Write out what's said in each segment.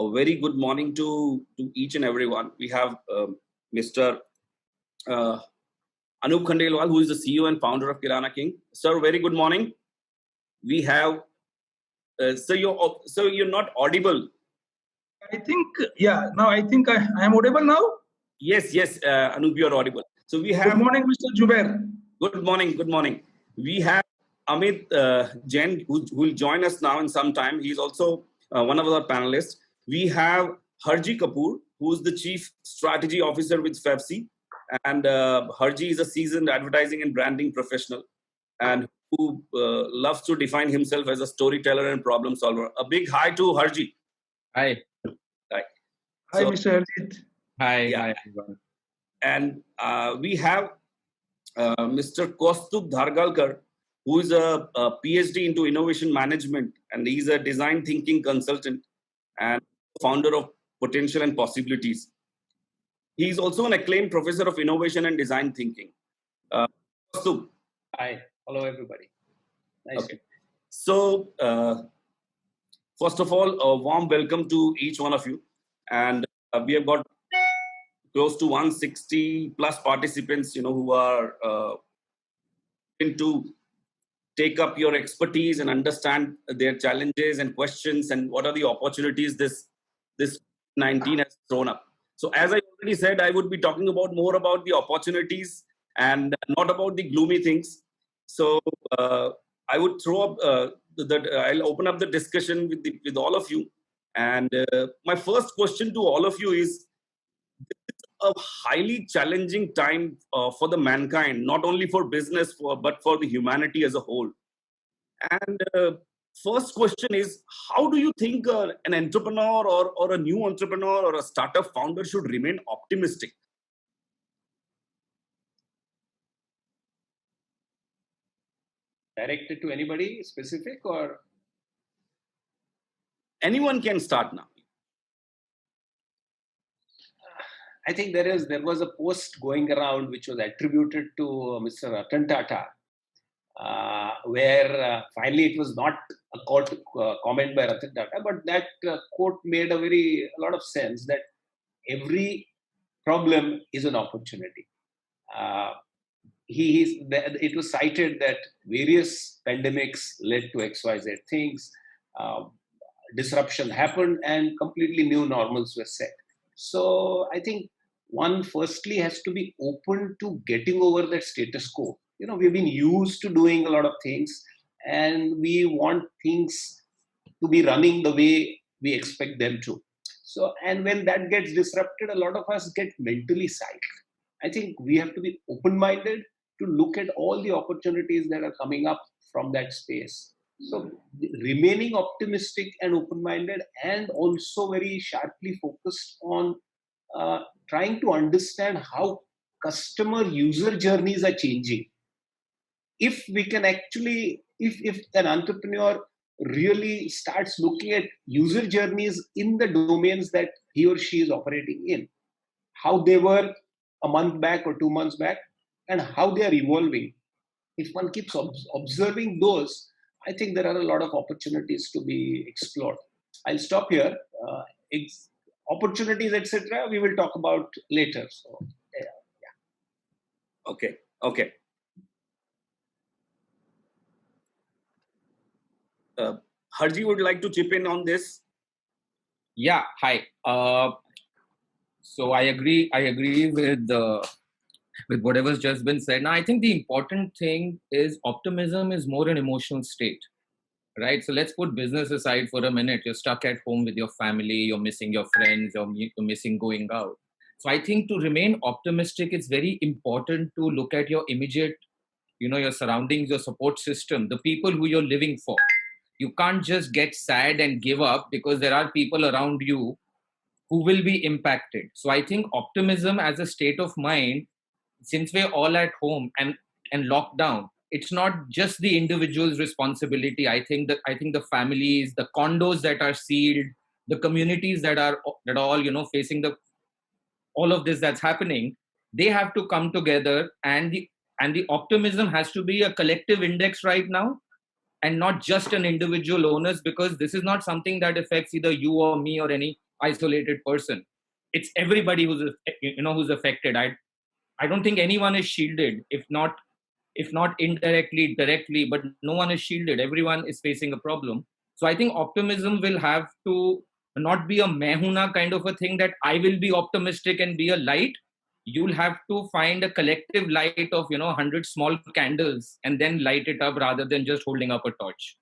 A very good morning to each and everyone. We have Mr. Uh, Anup Khandelwal, who is the CEO and founder of Kirana King. Sir, very good morning. We have, sir, you're not audible. I think, now I think I am audible now. Yes, Anup, you're audible. So we have. Good morning, Mr. Jubair. Good morning. We have Amit Jain, who will join us now in some time. He's also one of our panelists. We have Harji Kapoor, who is the Chief Strategy Officer with FEVC. And Harji is a seasoned advertising and branding professional and who loves to define himself as a storyteller and problem solver. A big hi to Harji. Hi. Hi, Mr. Harjit. Hi, everyone. And we have Mr. Kaustubh Dhargalkar, who is a PhD into innovation management, and he's a design thinking consultant and founder of Potential and Possibilities. He's also an acclaimed professor of innovation and design thinking. Kaustubh. Hi. Hello, everybody. Nice. Okay. So, first of all, a warm welcome to each one of you. And we have got close to 160 plus participants, who are to take up your expertise and understand their challenges and questions and what are the opportunities this 19 has thrown up. So as I already said, I would be talking more about the opportunities and not about the gloomy things. So I would throw up I'll open up the discussion with all of you. And my first question to all of you is, a highly challenging time for the mankind, not only for business, but for the humanity as a whole. And first question is, how do you think an entrepreneur or a new entrepreneur or a startup founder should remain optimistic? Directed to anybody specific or? Anyone can start now. I think there was a post going around which was attributed to Mr. Ratan Tata, where finally it was not a comment by Ratan Tata, but that quote made a lot of sense, that every problem is an opportunity. It was cited that various pandemics led to XYZ things, disruption happened, and completely new normals were set. So I think one firstly has to be open to getting over that status quo. We've been used to doing a lot of things and we want things to be running the way we expect them to. So, and when that gets disrupted, a lot of us get mentally psyched. I think we have to be open-minded to look at all the opportunities that are coming up from that space. So remaining optimistic and open-minded, and also very sharply focused on trying to understand how customer user journeys are changing. If we can actually, if an entrepreneur really starts looking at user journeys in the domains that he or she is operating in, how they were a month back or 2 months back, and how they are evolving. If one keeps observing those, I think there are a lot of opportunities to be explored. I'll stop here. Opportunities, etc., we will talk about later. So, yeah. Okay. Harji would like to chip in on this. Yeah. Hi. So I agree with whatever's just been said. Now, I think the important thing is optimism is more an emotional state, right? So let's put business aside for a minute. You're stuck at home with your family, you're missing your friends, you're missing going out. So I think to remain optimistic, it's very important to look at your immediate, your surroundings, your support system, the people who you're living for. You can't just get sad and give up because there are people around you who will be impacted. So I think optimism as a state of mind, since we're all at home and locked down, it's not just the individual's responsibility. I think the families, the condos that are sealed, the communities that are all facing all of this that's happening, they have to come together, and the optimism has to be a collective index right now, and not just an individual owners, because this is not something that affects either you or me or any isolated person. It's everybody who's affected. I don't think anyone is shielded, if not indirectly, directly, but no one is shielded. Everyone is facing a problem. So I think optimism will have to not be a mehuna kind of a thing that I will be optimistic and be a light. You'll have to find a collective light of 100 small candles and then light it up rather than just holding up a torch.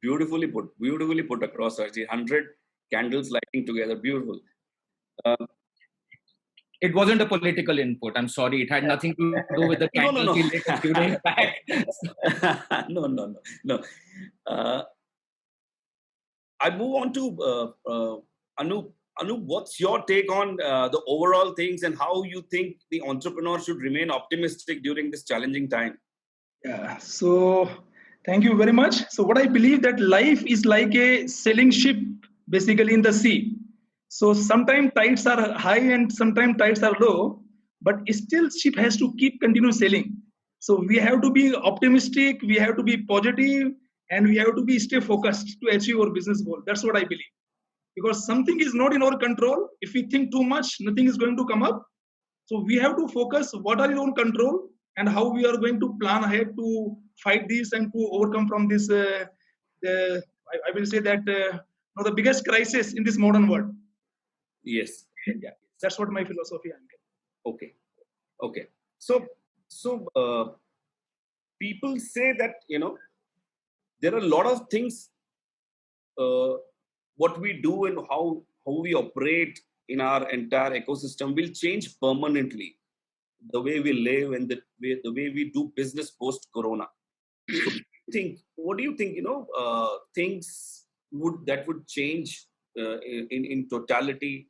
Beautifully put across, Archie. 100 candles lighting together. Beautiful. It wasn't a political input. I'm sorry. It had nothing to do with the candles we lit a few days back. No. I move on to Anup. Anup, what's your take on the overall things and how you think the entrepreneur should remain optimistic during this challenging time? Yeah. So thank you very much. So what I believe that life is like a sailing ship, basically in the sea. So sometimes tides are high and sometimes tides are low, but still ship has to continue sailing. So we have to be optimistic, we have to be positive, and we have to stay focused to achieve our business goal. That's what I believe. Because something is not in our control. If we think too much, nothing is going to come up. So we have to focus what are in our control and how we are going to plan ahead to fight this and to overcome from this. I will say that the biggest crisis in this modern world. Yes. Yeah, that's what my philosophy is. Okay. So people say that there are a lot of things. What we do and how we operate in our entire ecosystem will change permanently. The way we live and the way we do business post Corona. So what do you think? Things would change in totality.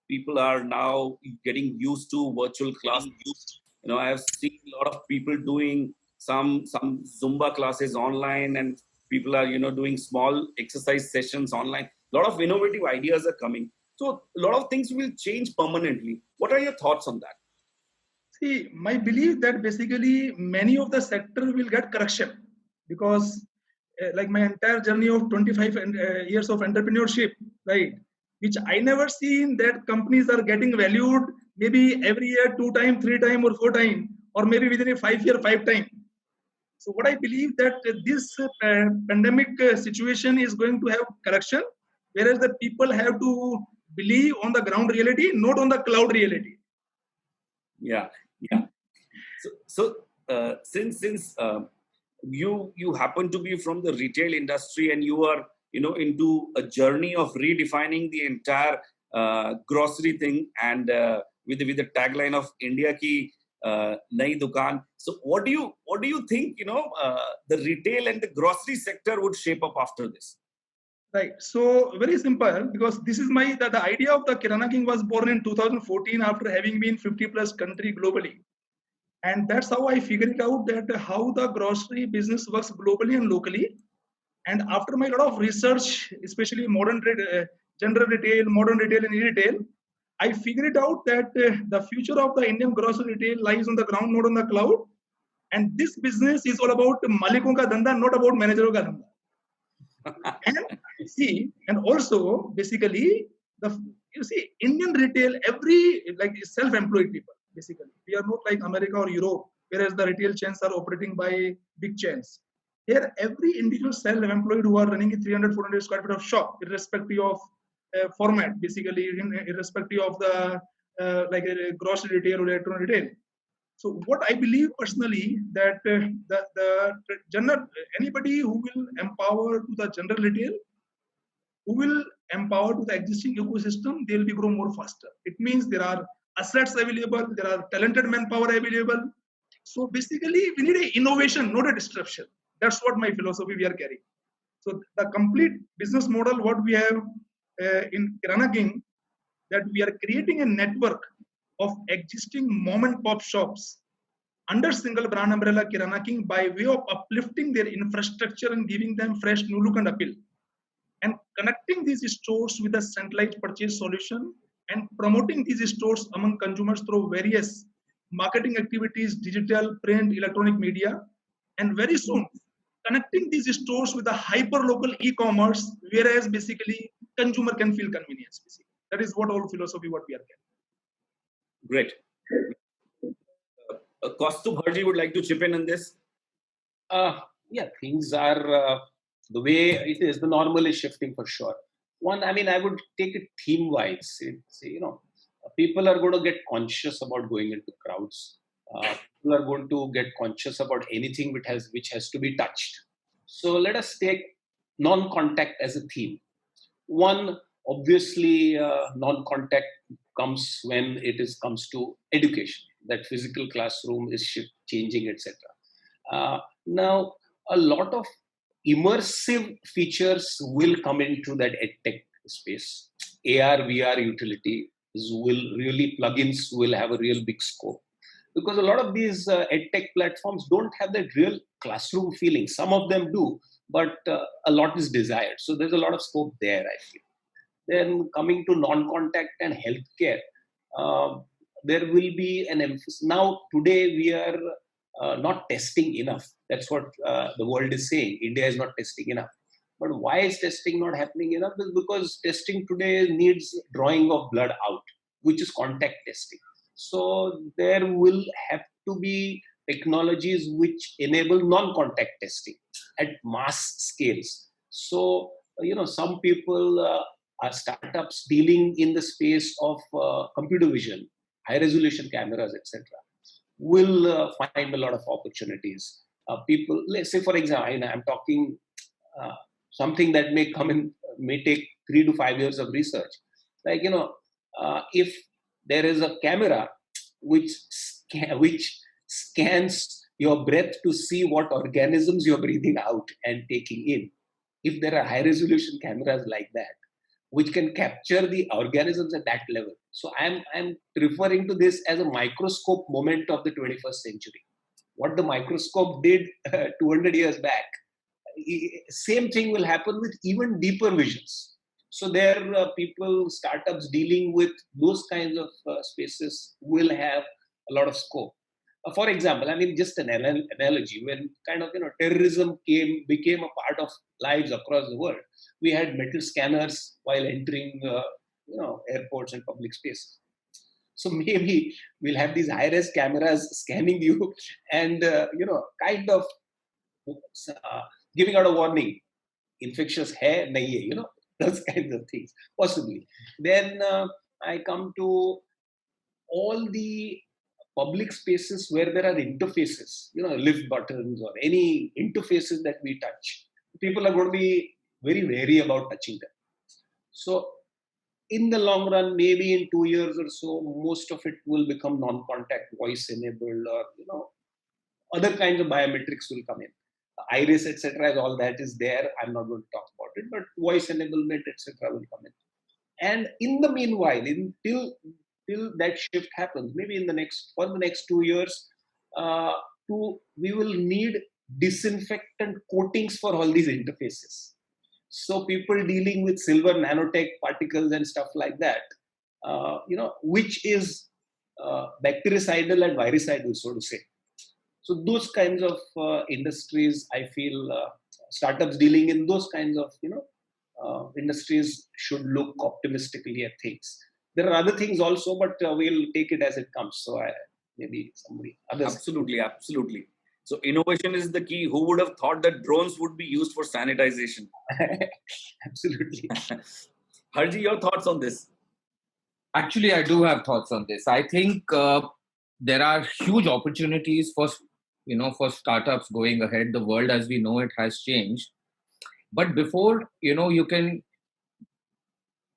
People are now getting used to virtual classes. I have seen a lot of people doing some Zumba classes online, and people are doing small exercise sessions online. A lot of innovative ideas are coming. So a lot of things will change permanently. What are your thoughts on that? See, my belief that basically many of the sector will get correction because like my entire journey of 25 years of entrepreneurship, right, which I never seen that companies are getting valued maybe every year 2 times, 3 times or 4 times, or maybe within a 5 year 5 times. So what I believe that this pandemic situation is going to have correction, whereas the people have to believe on the ground reality, not on the cloud reality. Yeah. So since you happen to be from the retail industry and you are into a journey of redefining the entire grocery thing and with the tagline of India ki Nai Dukaan. So what do you think the retail and the grocery sector would shape up after this? Right. So very simple, because this is the idea of the Kirana King was born in 2014 after having been 50 plus country globally. And that's how I figured out that how the grocery business works globally and locally. And after my lot of research, especially modern trade, general retail, modern retail and e-retail, I figured out that the future of the Indian grocery retail lies on the ground, not on the cloud. And this business is all about malikon ka dhanda, not about manager ka dhanda. And also basically Indian retail, like self-employed people, basically we are not like America or Europe, whereas the retail chains are operating by big chains. Here every individual self-employed who are running a 300-400 square feet of shop, irrespective of format, basically irrespective of the like a grocery retail or electronic retail. So what I believe personally that the general, anybody who will empower to the general retail, who will empower to the existing ecosystem, they will be grow more faster. It means there are assets available, there are talented manpower available. So basically we need an innovation, not a disruption. That's what my philosophy we are carrying. So the complete business model what we have in Kirana King, that we are creating a network of existing mom and pop shops under single brand umbrella Kirana King by way of uplifting their infrastructure and giving them fresh new look and appeal, and connecting these stores with a centralized purchase solution and promoting these stores among consumers through various marketing activities, digital, print, electronic media, and very soon connecting these stores with a hyper local e-commerce, whereas basically consumer can feel convenience. Basically. That is what all philosophy what we are getting. Great. Kaustubh, Harji would like to chip in on this. Yeah, things are the way it is. The normal is shifting for sure. One, I mean, I would take it theme-wise. People are going to get conscious about going into crowds. People are going to get conscious about anything which has to be touched. So let us take non-contact as a theme. One, obviously, non-contact comes when comes to education. That physical classroom is changing, etc. Now, a lot of immersive features will come into that edtech space. AR, VR utility plugins will have a real big scope. Because a lot of these edtech platforms don't have that real classroom feeling. Some of them do, but a lot is desired. So there's a lot of scope there, I feel. Then coming to non-contact and healthcare, there will be an emphasis. Now, today we are not testing enough. That's what the world is saying. India is not testing enough. But why is testing not happening enough? Is because testing today needs drawing of blood out, which is contact testing. So there will have to be technologies which enable non-contact testing at mass scales. So, some people are startups dealing in the space of computer vision, high-resolution cameras, etc. will find a lot of opportunities. People, let's say, for example, I'm talking something that may take 3 to 5 years of research. Like, if there is a camera which scans your breath to see what organisms you're breathing out and taking in. If there are high resolution cameras like that, which can capture the organisms at that level. So I'm referring to this as a microscope moment of the 21st century. What the microscope did 200 years back, same thing will happen with even deeper visions. So there are startups dealing with those kinds of spaces will have a lot of scope. For example, just an analogy, when terrorism became a part of lives across the world, we had metal scanners while entering airports and public spaces. So maybe we'll have these high-res cameras scanning you and giving out a warning, infectious hai nahi hai, those kinds of things, possibly. Then I come to all the public spaces where there are interfaces, lift buttons or any interfaces that we touch. People are going to be very wary about touching them. So in the long run, maybe in 2 years or so, most of it will become non-contact, voice-enabled, or other kinds of biometrics will come in. Iris, etc., all that is there. I'm not going to talk about it, but voice enablement, etc., will come in. And in the meanwhile, till that shift happens, maybe for the next 2 years, we will need disinfectant coatings for all these interfaces. So people dealing with silver nanotech particles and stuff like that, which is bactericidal and virucidal, so to say. So those kinds of industries, I feel startups dealing in those kinds of industries should look optimistically at things. There are other things also, but we'll take it as it comes. So maybe somebody others. Absolutely. So innovation is the key. Who would have thought that drones would be used for sanitization? Absolutely. Harji, your thoughts on this? Actually, I do have thoughts on this. I think there are huge opportunities for startups going ahead. The world as we know it has changed. But before, you can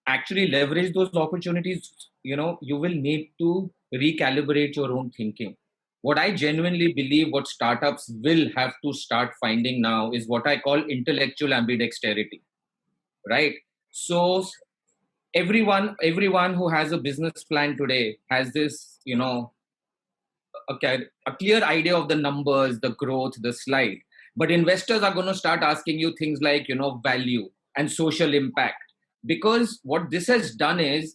actually leverage those opportunities, you will need to recalibrate your own thinking. What I genuinely believe what startups will have to start finding now is what I call intellectual ambidexterity, right? So everyone who has a business plan today has this, a clear idea of the numbers, the growth, the slide. But investors are going to start asking you things like, value and social impact. Because what this has done is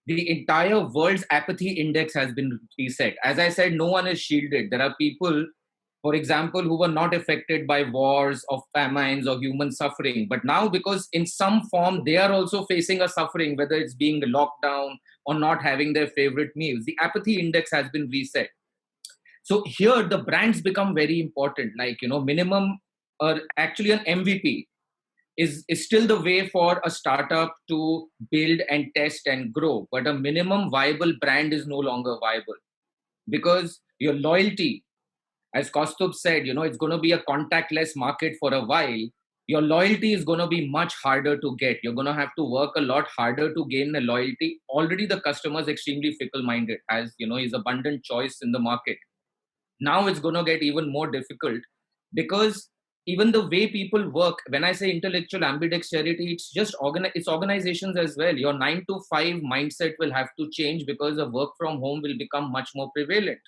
the entire world's apathy index has been reset. As I said, no one is shielded. There are people for example, who were not affected by wars or famines or human suffering. But now, because in some form they are also facing a suffering, whether it's being locked down or not having their favorite meals, the apathy index has been reset. So here the brands become very important. Like, minimum or actually an MVP is still the way for a startup to build and test and grow. But a minimum viable brand is no longer viable, because your loyalty, as Kaustubh said, it's going to be a contactless market for a while. Your loyalty is going to be much harder to get. You're going to have to work a lot harder to gain the loyalty. Already the customer is extremely fickle-minded, as is abundant choice in the market. Now it's going to get even more difficult, because even the way people work, when I say intellectual ambidexterity, it's just it's organizations as well. Your 9 to 5 mindset will have to change, because the work from home will become much more prevalent.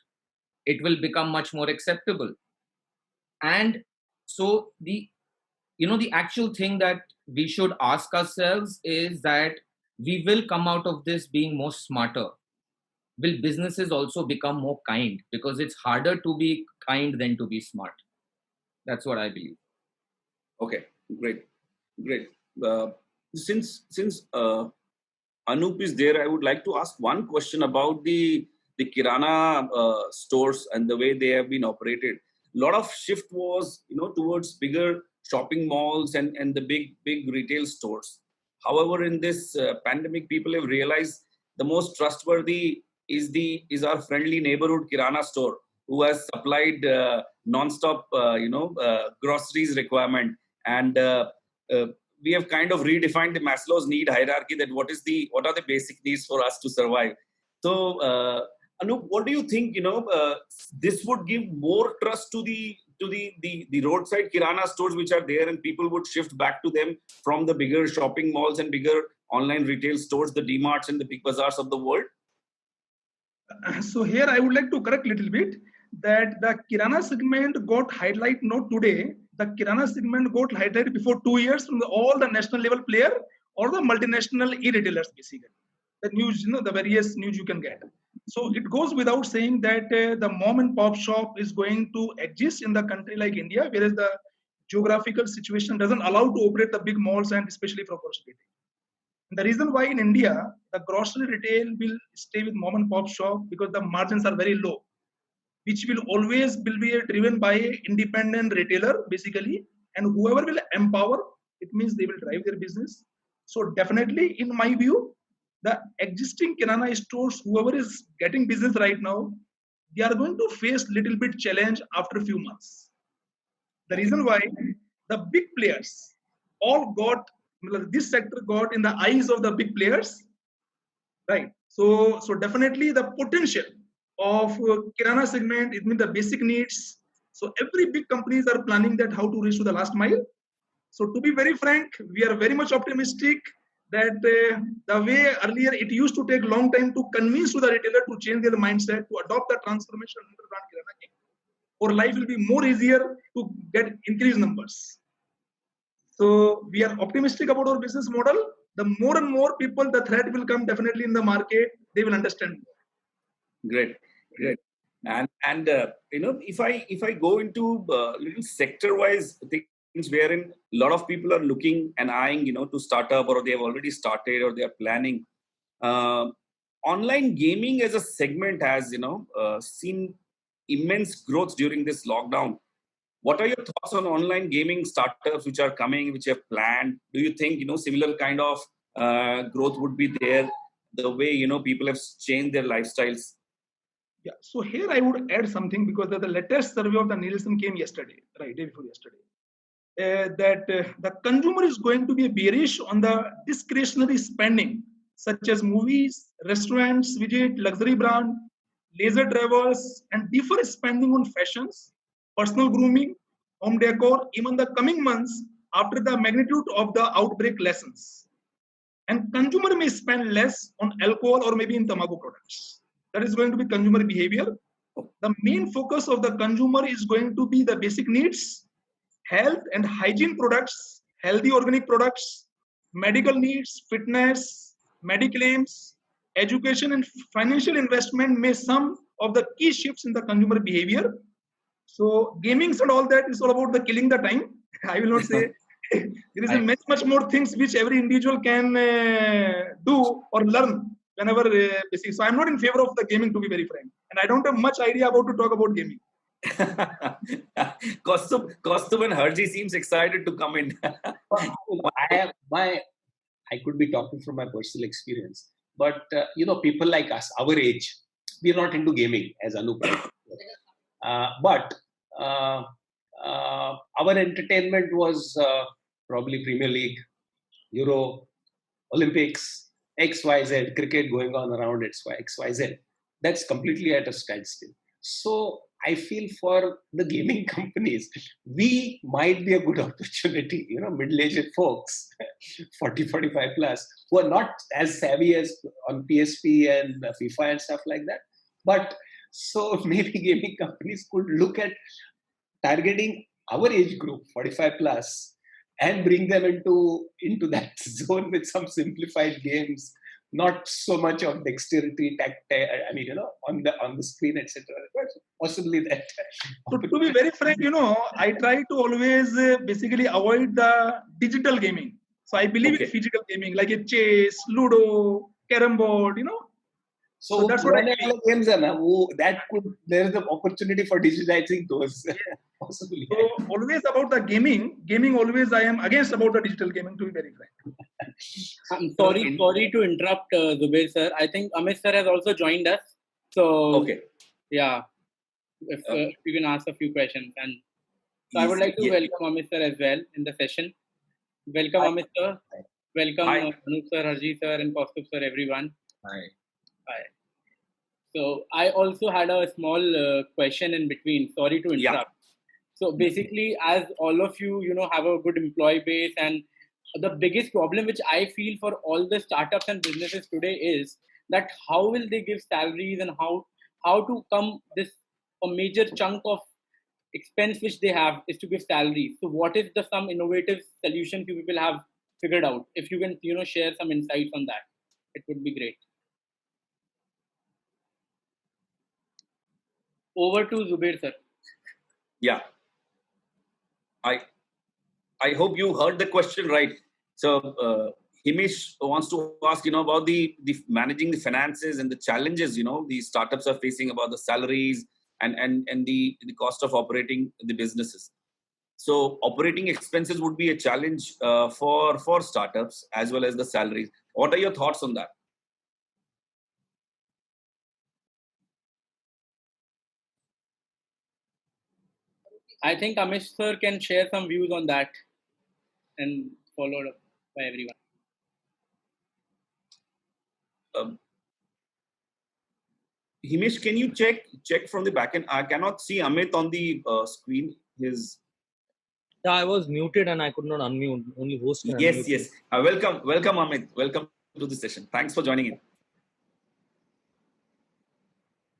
It will become much more acceptable. And so the actual thing that we should ask ourselves is that we will come out of this being more smarter. Will businesses also become more kind? Because it's harder to be kind than to be smart. That's what I believe. Okay, great. Since Anup is there, I would like to ask one question about the Kirana stores and the way they have been operated. A lot of shift was, towards bigger shopping malls and the big retail stores. However, in this pandemic, people have realized the most trustworthy is our friendly neighborhood Kirana store, who has supplied non-stop, groceries requirement. And we have kind of redefined the Maslow's need hierarchy, that what are the basic needs for us to survive. So, Anup, what do you think, this would give more trust to the roadside Kirana stores which are there, and people would shift back to them from the bigger shopping malls and bigger online retail stores, the D-Marts and the Big Bazaars of the world? So here I would like to correct a little bit that the Kirana segment got highlight not today. The Kirana segment got highlighted before 2 years from all the national level player or the multinational e-retailers, basically. The news, the various news you can get. So it goes without saying that the mom and pop shop is going to exist in the country like India, whereas the geographical situation doesn't allow to operate the big malls and especially proportionally. The reason why in India, the grocery retail will stay with mom and pop shop because the margins are very low, which will always be driven by an independent retailer, basically, and whoever will empower, it means they will drive their business. So definitely, in my view, the existing Kirana stores, whoever is getting business right now, they are going to face little bit challenge after a few months. The reason why the big players all got, this sector got in the eyes of the big players, right? So definitely the potential of Kirana segment, it means the basic needs. So every big companies are planning that how to reach to the last mile. So to be very frank, we are very much optimistic that the way earlier it used to take long time to convince to the retailer to change their mindset, to adopt the transformation under brand Kirana King, or life will be more easier to get increased numbers. So we are optimistic about our business model. The more and more people, the threat will come definitely in the market. They will understand more. Great. And if I go into little sector-wise things wherein a lot of people are looking and eyeing, to start up, or they have already started, or they are planning. Online gaming as a segment has, seen immense growth during this lockdown. What are your thoughts on online gaming startups which are coming, which have planned? Do you think, similar kind of growth would be there, the way, people have changed their lifestyles? Yeah, so here I would add something, because the latest survey of the Nielsen came yesterday, right, day before yesterday, that the consumer is going to be bearish on the discretionary spending, such as movies, restaurants, visit, luxury brand, leisure travels, and defer spending on fashions, personal grooming, home decor, even the coming months after the magnitude of the outbreak lessens. And consumer may spend less on alcohol or maybe in tobacco products. That is going to be consumer behavior. The main focus of the consumer is going to be the basic needs, health and hygiene products, healthy organic products, medical needs, fitness, medical claims, education and financial investment may some of the key shifts in the consumer behavior. So gamings and all that is all about the killing the time. I will not say there is much more things which every individual can do or learn whenever busy. So I'm not in favor of the gaming, to be very frank, and I don't have much idea about to talk about gaming. Kaustubh and Harji seems excited to come in. I could be talking from my personal experience, but people like us, our age, we are not into gaming, as Anup. But our entertainment was probably Premier League, Euro, Olympics, XYZ, cricket going on around XYZ. That's completely at a standstill. So I feel for the gaming companies, we might be a good opportunity, middle-aged folks, 40, 45 plus, who are not as savvy as on PSP and FIFA and stuff like that. But so maybe gaming companies could look at targeting our age group, 45 plus, and bring them into that zone with some simplified games, not so much of dexterity, on the screen, etc. Possibly that. So to be very frank, I try to always basically avoid the digital gaming. So I believe in physical gaming, like a chess, Ludo, Carrom board, So that's what I believe. Games there's the opportunity for digitizing those. Possibly. So always about the gaming always I am against about the digital gaming, to be very frank. I'm sorry to interrupt, Zubair sir. I think Amit sir has also joined us. So yeah, if you can ask a few questions, and so I would like to welcome Amit sir as well in the session. Welcome Amit sir. Welcome Anup sir, Harji sir, and Kaustubh sir, everyone. Hi. So I also had a small question in between. Sorry to interrupt. So basically, as all of you, have a good employee base, and the biggest problem which I feel for all the startups and businesses today is that how will they give salaries, and how to come a major chunk of expense which they have is to give salaries. So what is some innovative solutions you people have figured out? If you can, share some insights on that, it would be great. Over to Zubair sir. Yeah. I hope you heard the question right. So Himish wants to ask, about the managing the finances and the challenges, the startups are facing about the salaries and the cost of operating the businesses. So operating expenses would be a challenge for startups as well as the salaries. What are your thoughts on that? I think Amish sir can share some views on that and followed up by everyone. Himish, can you check from the back end? I cannot see Amit on the screen. Yeah, I was muted and I could not unmute. Only host can unmute. Yes. Welcome Amit. Welcome to the session. Thanks for joining in.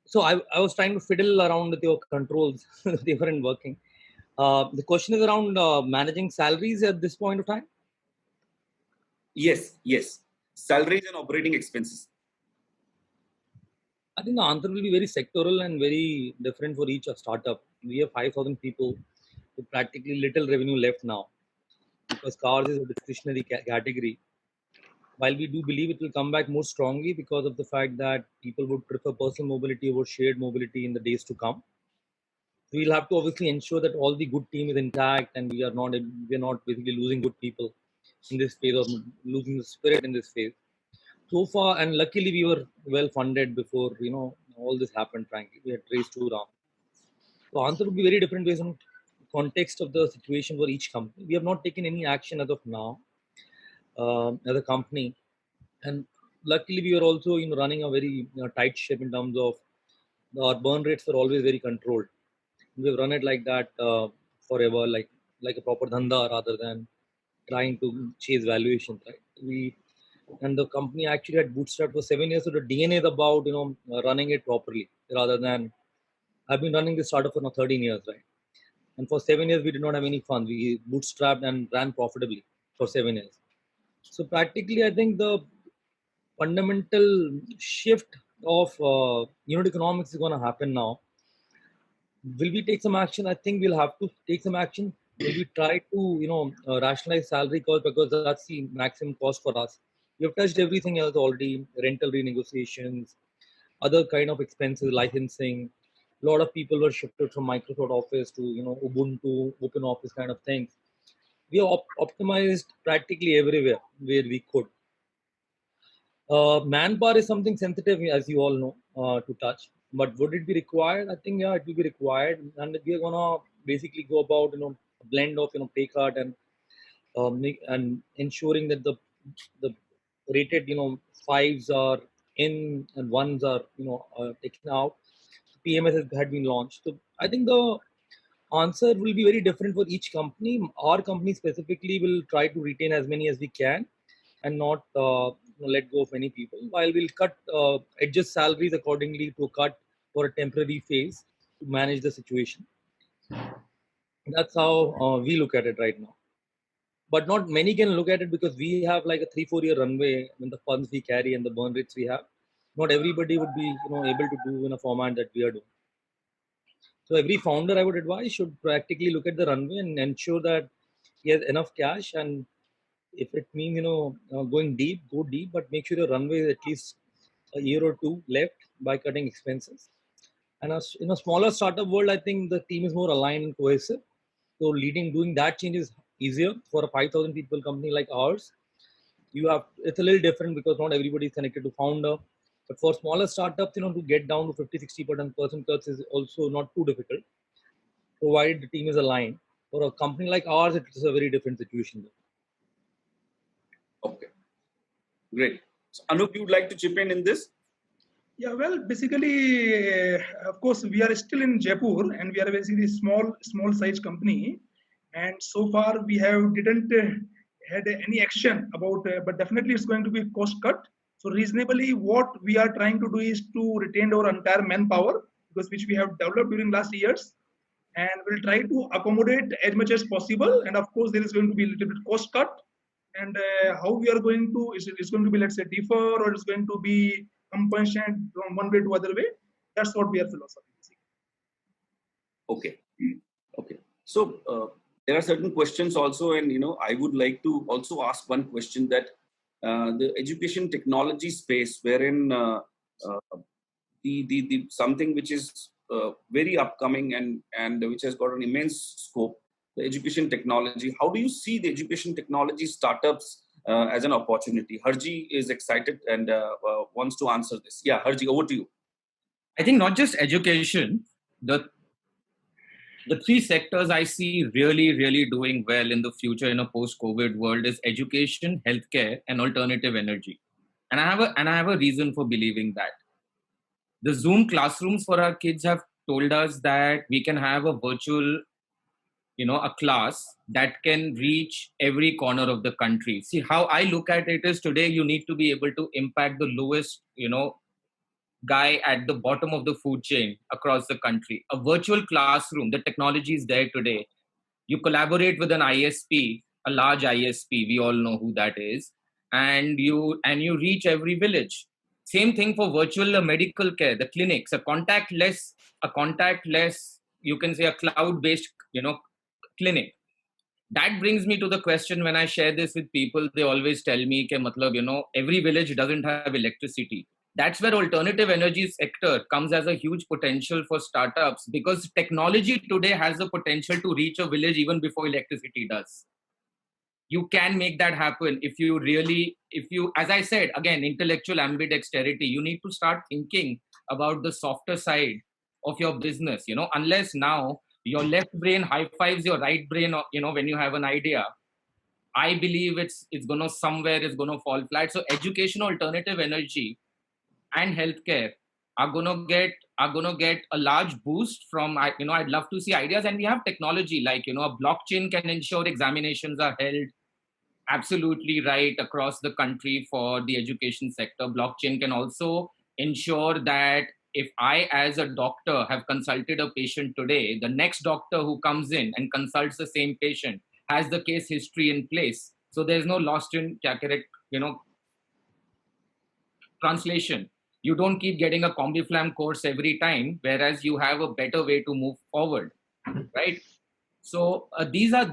So I was trying to fiddle around with your controls. They weren't working. The question is around managing salaries at this point of time? Yes. Salaries and operating expenses. I think the answer will be very sectoral and very different for each startup. We have 5,000 people with practically little revenue left now because cars is a discretionary category. While we do believe it will come back more strongly because of the fact that people would prefer personal mobility over shared mobility in the days to come. We'll have to obviously ensure that all the good team is intact and we are not basically losing good people in this phase or losing the spirit in this phase. So far, and luckily we were well funded before all this happened. Frankly, we had raised 2 rounds. So answer would be very different based on context of the situation for each company. We have not taken any action as of now as a company, and luckily we are also running a very tight ship in terms of our burn rates are always very controlled. We've run it like that forever, like a proper dhanda rather than trying to chase valuations, right? And the company actually had bootstrapped for 7 years, so the DNA is about running it properly rather than I've been running this startup for now 13 years, right? And for 7 years we did not have any funds. We bootstrapped and ran profitably for 7 years. So practically, I think the fundamental shift of unit economics is going to happen now. Will we take some action? I think we'll have to take some action. Will we try to rationalize salary cost, because that's the maximum cost for us. We have touched everything else already: rental renegotiations, other kind of expenses, licensing. A lot of people were shifted from Microsoft Office to Ubuntu, Open Office kind of things. We have optimized practically everywhere where we could. Manpower is something sensitive, as you all know, to touch. But would it be required? I think yeah, it will be required, and we are gonna basically go about a blend of pay cut and ensuring that the rated fives are in and ones are taken out. PMS had been launched, so I think the answer will be very different for each company. Our company specifically will try to retain as many as we can and not let go of any people, while we'll adjust salaries accordingly to cut for a temporary phase to manage the situation. That's how we look at it right now. But not many can look at it, because we have like a 3-4 year runway in the funds we carry and the burn rates we have. Not everybody would be able to do in a format that we are doing. So every founder, I would advise, should practically look at the runway and ensure that he has enough cash. And if it means going deep, go deep, but make sure your runway is at least a year or two left by cutting expenses. And as in a smaller startup world, I think the team is more aligned and cohesive. So doing that change is easier. For a 5,000 people company like ours, it's a little different because not everybody is connected to founder. But for smaller startups, to get down to 50-60% cuts is also not too difficult, provided the team is aligned. For a company like ours, it's a very different situation. Okay, great. So Anup, you would like to chip in this? Yeah, well, basically, of course, we are still in Jaipur, and we are basically a small size company. And so far, we didn't had any action about, but definitely it's going to be cost cut. So reasonably, what we are trying to do is to retain our entire manpower, because which we have developed during last years, and we'll try to accommodate as much as possible. And of course, there is going to be a little bit cost cut. And how we are going to, it's going to be, let's say, defer, or it's going to be compensation from one way to other way. That's what we are philosophizing. Okay. Okay. So there are certain questions also, and I would like to also ask one question, that the education technology space, wherein the something which is very upcoming and which has got an immense scope, the education technology. How do you see the education technology startups as an opportunity? Harji is excited and wants to answer this. Yeah, Harji, over to you. I think not just education, the three sectors I see really doing well in the future in a post-COVID world is education, healthcare, and alternative energy. And I have a reason for believing that. The Zoom classrooms for our kids have told us that we can have a virtual, a class that can reach every corner of the country. See, how I look at it is, today you need to be able to impact the lowest, guy at the bottom of the food chain across the country. A virtual classroom, the technology is there today. You collaborate with an ISP, a large ISP, we all know who that is, and you reach every village. Same thing for virtual medical care, the clinics, a contactless, you can say a cloud-based, clinic. That brings me to the question, when I share this with people, they always tell me, every village doesn't have electricity. That's where alternative energy sector comes as a huge potential for startups, because technology today has the potential to reach a village even before electricity does. You can make that happen if you, as I said, again, intellectual ambidexterity. You need to start thinking about the softer side of your business, unless now your left brain high fives your right brain, when you have an idea. I believe it's going to fall flat. So education, alternative energy, and healthcare are going to get a large boost from, I'd love to see ideas. And we have technology like, a blockchain can ensure examinations are held absolutely right across the country for the education sector. Blockchain can also ensure that if I, as a doctor, have consulted a patient today, the next doctor who comes in and consults the same patient has the case history in place. So there's no lost in translation. You don't keep getting a CombiFlam course every time, whereas you have a better way to move forward, right? So these are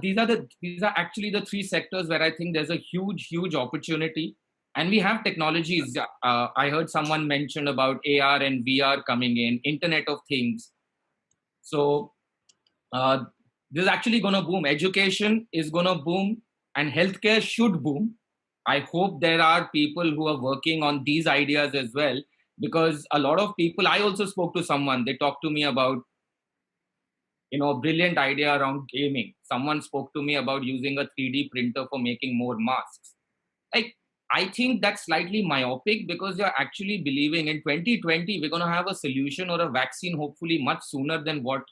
actually the three sectors where I think there's a huge opportunity, and we have technologies. I heard someone mention about AR and VR coming in, Internet of Things. So this is actually going to boom. Education is going to boom, and healthcare should boom. I hope there are people who are working on these ideas as well, because a lot of people. I also spoke to someone. They talked to me about, a brilliant idea around gaming. Someone spoke to me about using a 3D printer for making more masks. Like, I think that's slightly myopic, because you're actually believing in 2020 we're going to have a solution or a vaccine, hopefully much sooner than what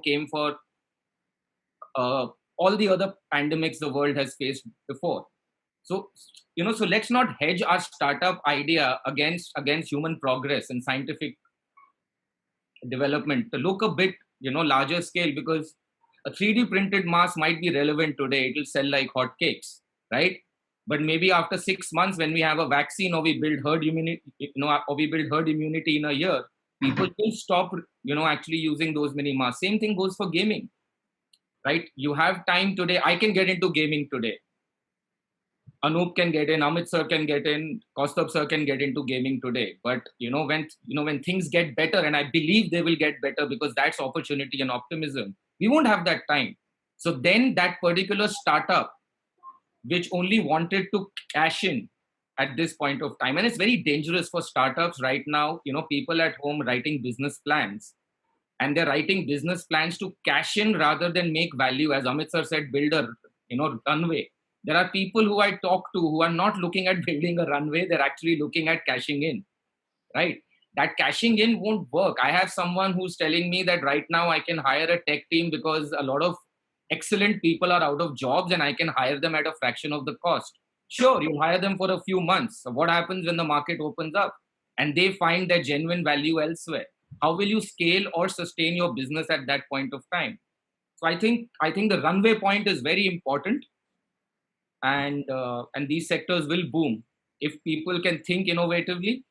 came for all the other pandemics the world has faced before. So so let's not hedge our startup idea against human progress and scientific development to look a bit larger scale, because a 3D printed mask might be relevant today. It will sell like hotcakes, right? But maybe after 6 months, when we have a vaccine, or we build herd immunity, or we build herd immunity in a year, people will stop, actually using those many masks. Same thing goes for gaming, right? You have time today. I can get into gaming today. Anup can get in, Amit sir can get in, Kaustubh sir can get into gaming today. But when things get better, and I believe they will get better, because that's opportunity and optimism, we won't have that time. So then that particular startup, which only wanted to cash in at this point of time, and it's very dangerous for startups right now. People at home writing business plans, and they're writing business plans to cash in rather than make value. As Amit sir said, build a runway. There are people who I talk to who are not looking at building a runway. They're actually looking at cashing in, right? That cashing in won't work. I have someone who's telling me that right now I can hire a tech team because a lot of excellent people are out of jobs, and I can hire them at a fraction of the cost. Sure, you hire them for a few months. So what happens when the market opens up and they find their genuine value elsewhere? How will you scale or sustain your business at that point of time? So I think the runway point is very important. And these sectors will boom if people can think innovatively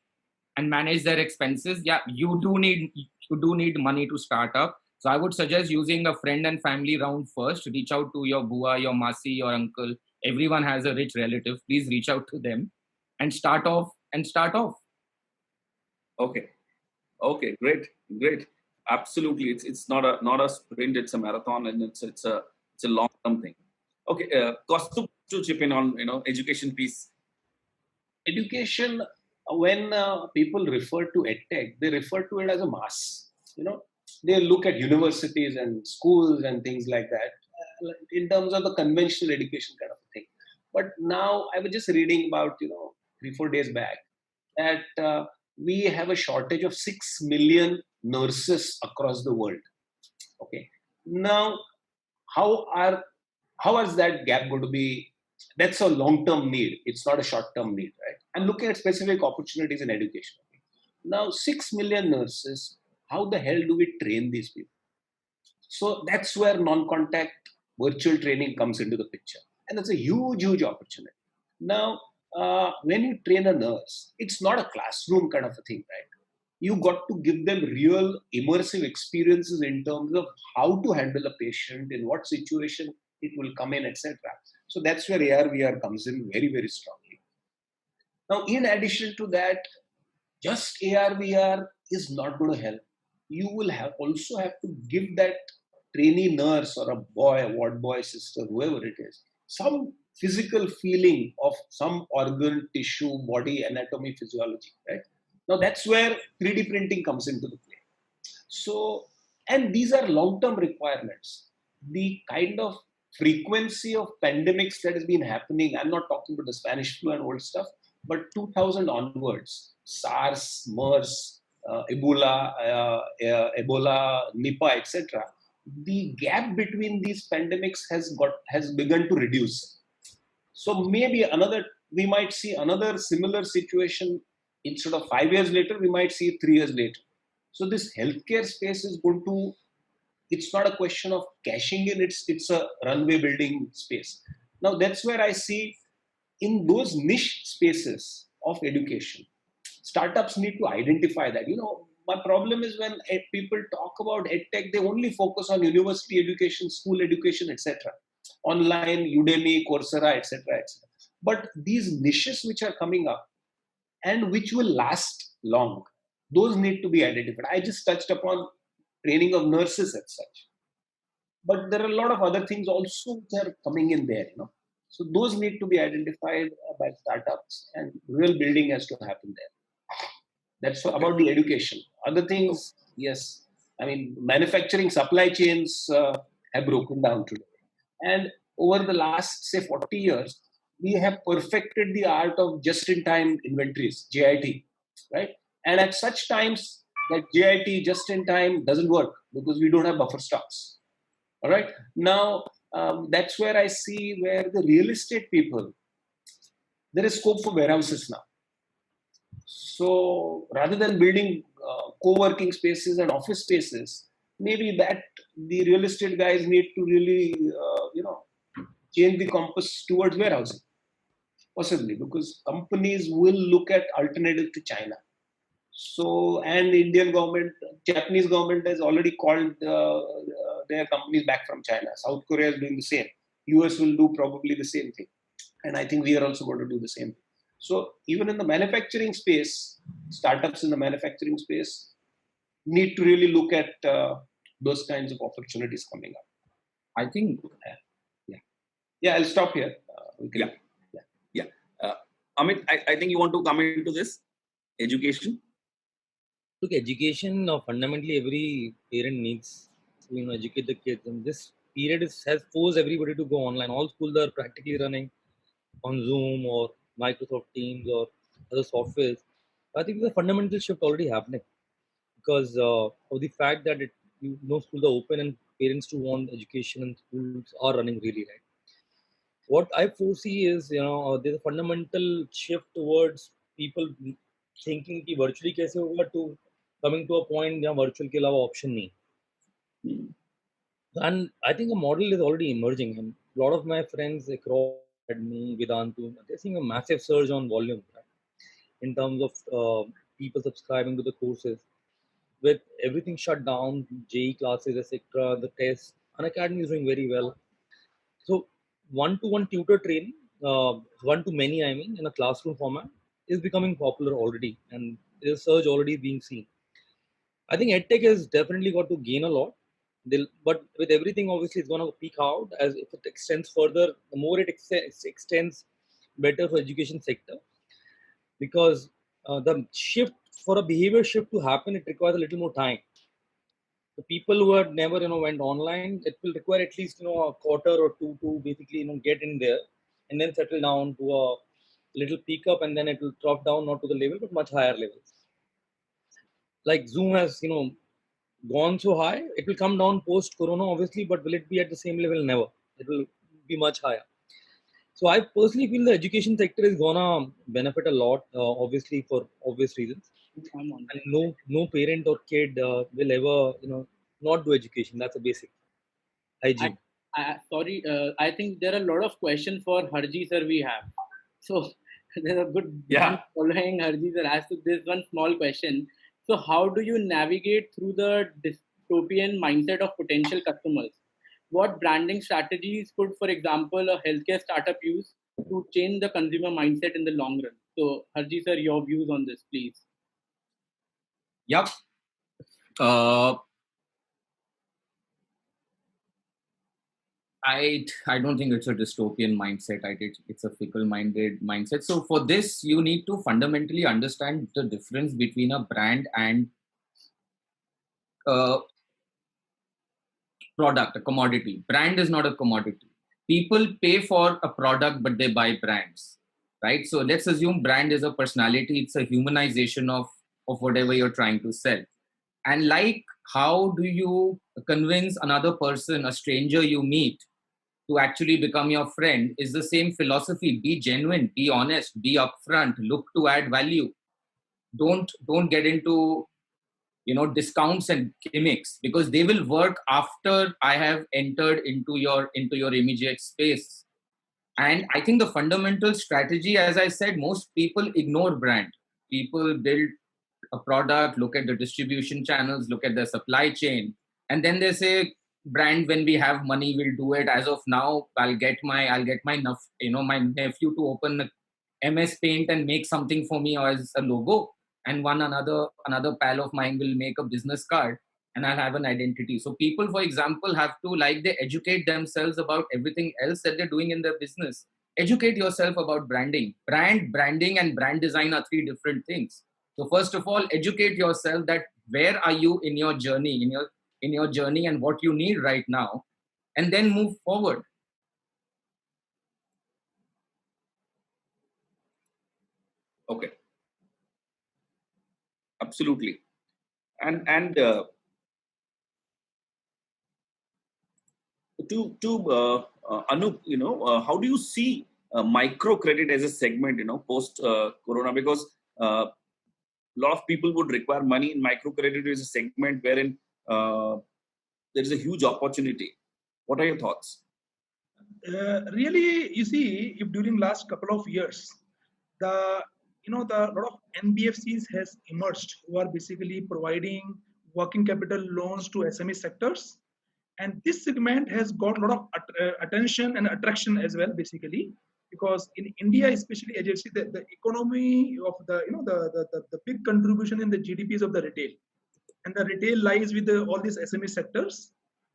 and manage their expenses. Yeah, you do need money to start up. So I would suggest using a friend and family round first. Reach out to your bua, your masi, your uncle. Everyone has a rich relative. Please reach out to them and start off. Okay, great. Absolutely, it's not a sprint. It's a marathon, and it's a long term thing. Okay, Kaustubh, to chip in on education piece. Education, when people refer to edtech, they refer to it as a mass. They look at universities and schools and things like that in terms of the conventional education kind of thing. But now I was just reading about 3-4 days back that we have a shortage of 6 million nurses across the world. Okay, now how is that gap going to be? That's a long-term need. It's not a short-term need, right? I'm looking at specific opportunities in education. Now, 6 million nurses, how the hell do we train these people? So that's where non-contact virtual training comes into the picture. And that's a huge opportunity. Now, when you train a nurse, it's not a classroom kind of a thing, right? You got to give them real immersive experiences in terms of how to handle a patient, in what situation it will come in, etc. So that's where AR/VR comes in very, very strongly. Now, in addition to that, just AR/VR is not going to help. You will also have to give that trainee nurse or a boy, a ward boy, sister, whoever it is, some physical feeling of some organ, tissue, body, anatomy, physiology, right? Now, that's where 3D printing comes into the play. So, and these are long-term requirements. The kind of frequency of pandemics that has been happening, I'm not talking about the Spanish flu and old stuff, but 2000 onwards, SARS, MERS, Ebola, Nipah, etc. The gap between these pandemics has begun to reduce. So maybe we might see another similar situation. Instead of 5 years later, we might see 3 years later. So this healthcare space is going to, it's not a question of cashing in, it's a runway building space. Now that's where I see in those niche spaces of education, startups need to identify that. My problem is when people talk about edtech, they only focus on university education, school education, etc. Online, Udemy, Coursera, etc., etc. But these niches which are coming up and which will last long, those need to be identified. I just touched upon training of nurses as such. But there are a lot of other things also which are coming in there, So those need to be identified by startups, and real building has to happen there. That's about the education. Other things, yes. I mean, manufacturing supply chains have broken down today. And over the last, say, 40 years, we have perfected the art of just-in-time inventories, JIT, right? And at such times, that JIT, just-in-time, doesn't work because we don't have buffer stocks. All right. Now, that's where I see where the real estate people, there is scope for warehouses now. So rather than building co-working spaces and office spaces, maybe that the real estate guys need to really, change the compass towards warehousing, possibly, because companies will look at alternative to China. So, and Indian government, Japanese government has already called their companies back from China. South Korea is doing the same. US will do probably the same thing. And I think we are also going to do the same thing. So even in the manufacturing space, startups in the manufacturing space need to really look at those kinds of opportunities coming up. I think. Yeah, I'll stop here. Amit, I think you want to come into this education. Look, education, fundamentally every parent needs to educate the kids, and this period has forced everybody to go online. All schools are practically running on Zoom or Microsoft Teams or other softwares. I think there's a fundamental shift already happening because of the fact that schools are open and parents do want education and schools are running really right. What I foresee is, there's a fundamental shift towards people thinking कि virtually कैसे होगा to coming to a point जहाँ virtual के अलावा option नहीं. And I think a model is already emerging, and a lot of my friends across me, Vedantu, they're seeing a massive surge on volume, right? In terms of people subscribing to the courses. With everything shut down, JE classes, etc., the tests, Unacademy is doing very well. So one-to-one tutor training, one-to-many, I mean, in a classroom format, is becoming popular already, and there's a surge already being seen. I think EdTech has definitely got to gain a lot. But with everything, obviously, it's going to peak out as if it extends further. The more it extends, better for education sector, because the shift for a behavior shift to happen, it requires a little more time. The people who had never went online, it will require at least a quarter or two to basically get in there and then settle down to a little peak up, and then it will drop down not to the level but much higher levels. Like Zoom has gone so high, it will come down post corona obviously, but will it be at the same level? Never. It will be much higher. So I personally feel the education sector is gonna benefit a lot, obviously for obvious reasons. And no parent or kid will ever not do education. That's a basic hygiene. Sorry, I think there are a lot of questions for Harji sir we have. So there's a good following Harji sir as to this one small question. So how do you navigate through the dystopian mindset of potential customers? What branding strategies could, for example, a healthcare startup use to change the consumer mindset in the long run? So Harji sir, your views on this, please. Yep. I don't think it's a dystopian mindset. It's a fickle-minded mindset. So for this, you need to fundamentally understand the difference between a brand and a product, a commodity. Brand is not a commodity. People pay for a product, but they buy brands, right? So let's assume brand is a personality. It's a humanization of whatever you're trying to sell. And like, how do you convince another person, a stranger you meet, to actually become your friend is the same philosophy. Be genuine, be honest, be upfront, look to add value. Don't get into discounts and gimmicks, because they will work after I have entered into your immediate space. And I think the fundamental strategy, as I said, most people ignore brand. People build a product, look at the distribution channels, look at the supply chain, and then they say, brand, when we have money, we'll do it. As of now, I'll get my my nephew to open a MS Paint and make something for me as a logo, and another pal of mine will make a business card, and I'll have an identity. So people, for example, have to, like, they educate themselves about everything else that they're doing in their business. Educate yourself about branding. Branding and brand design are three different things. So first of all, educate yourself that where are you in your journey, in your journey, and what you need right now, and then move forward. Okay. Absolutely. And Anup, how do you see microcredit as a segment, post Corona? Because a lot of people would require money. In microcredit is a segment wherein there is a huge opportunity. What are your thoughts? Really, you see, if during last couple of years, the lot of NBFCs has emerged who are basically providing working capital loans to SME sectors, and this segment has got a lot of attention and attraction as well, basically, because in India, especially, as you see, the economy of the big contribution in the GDP is of the retail, and the retail lies with all these SME sectors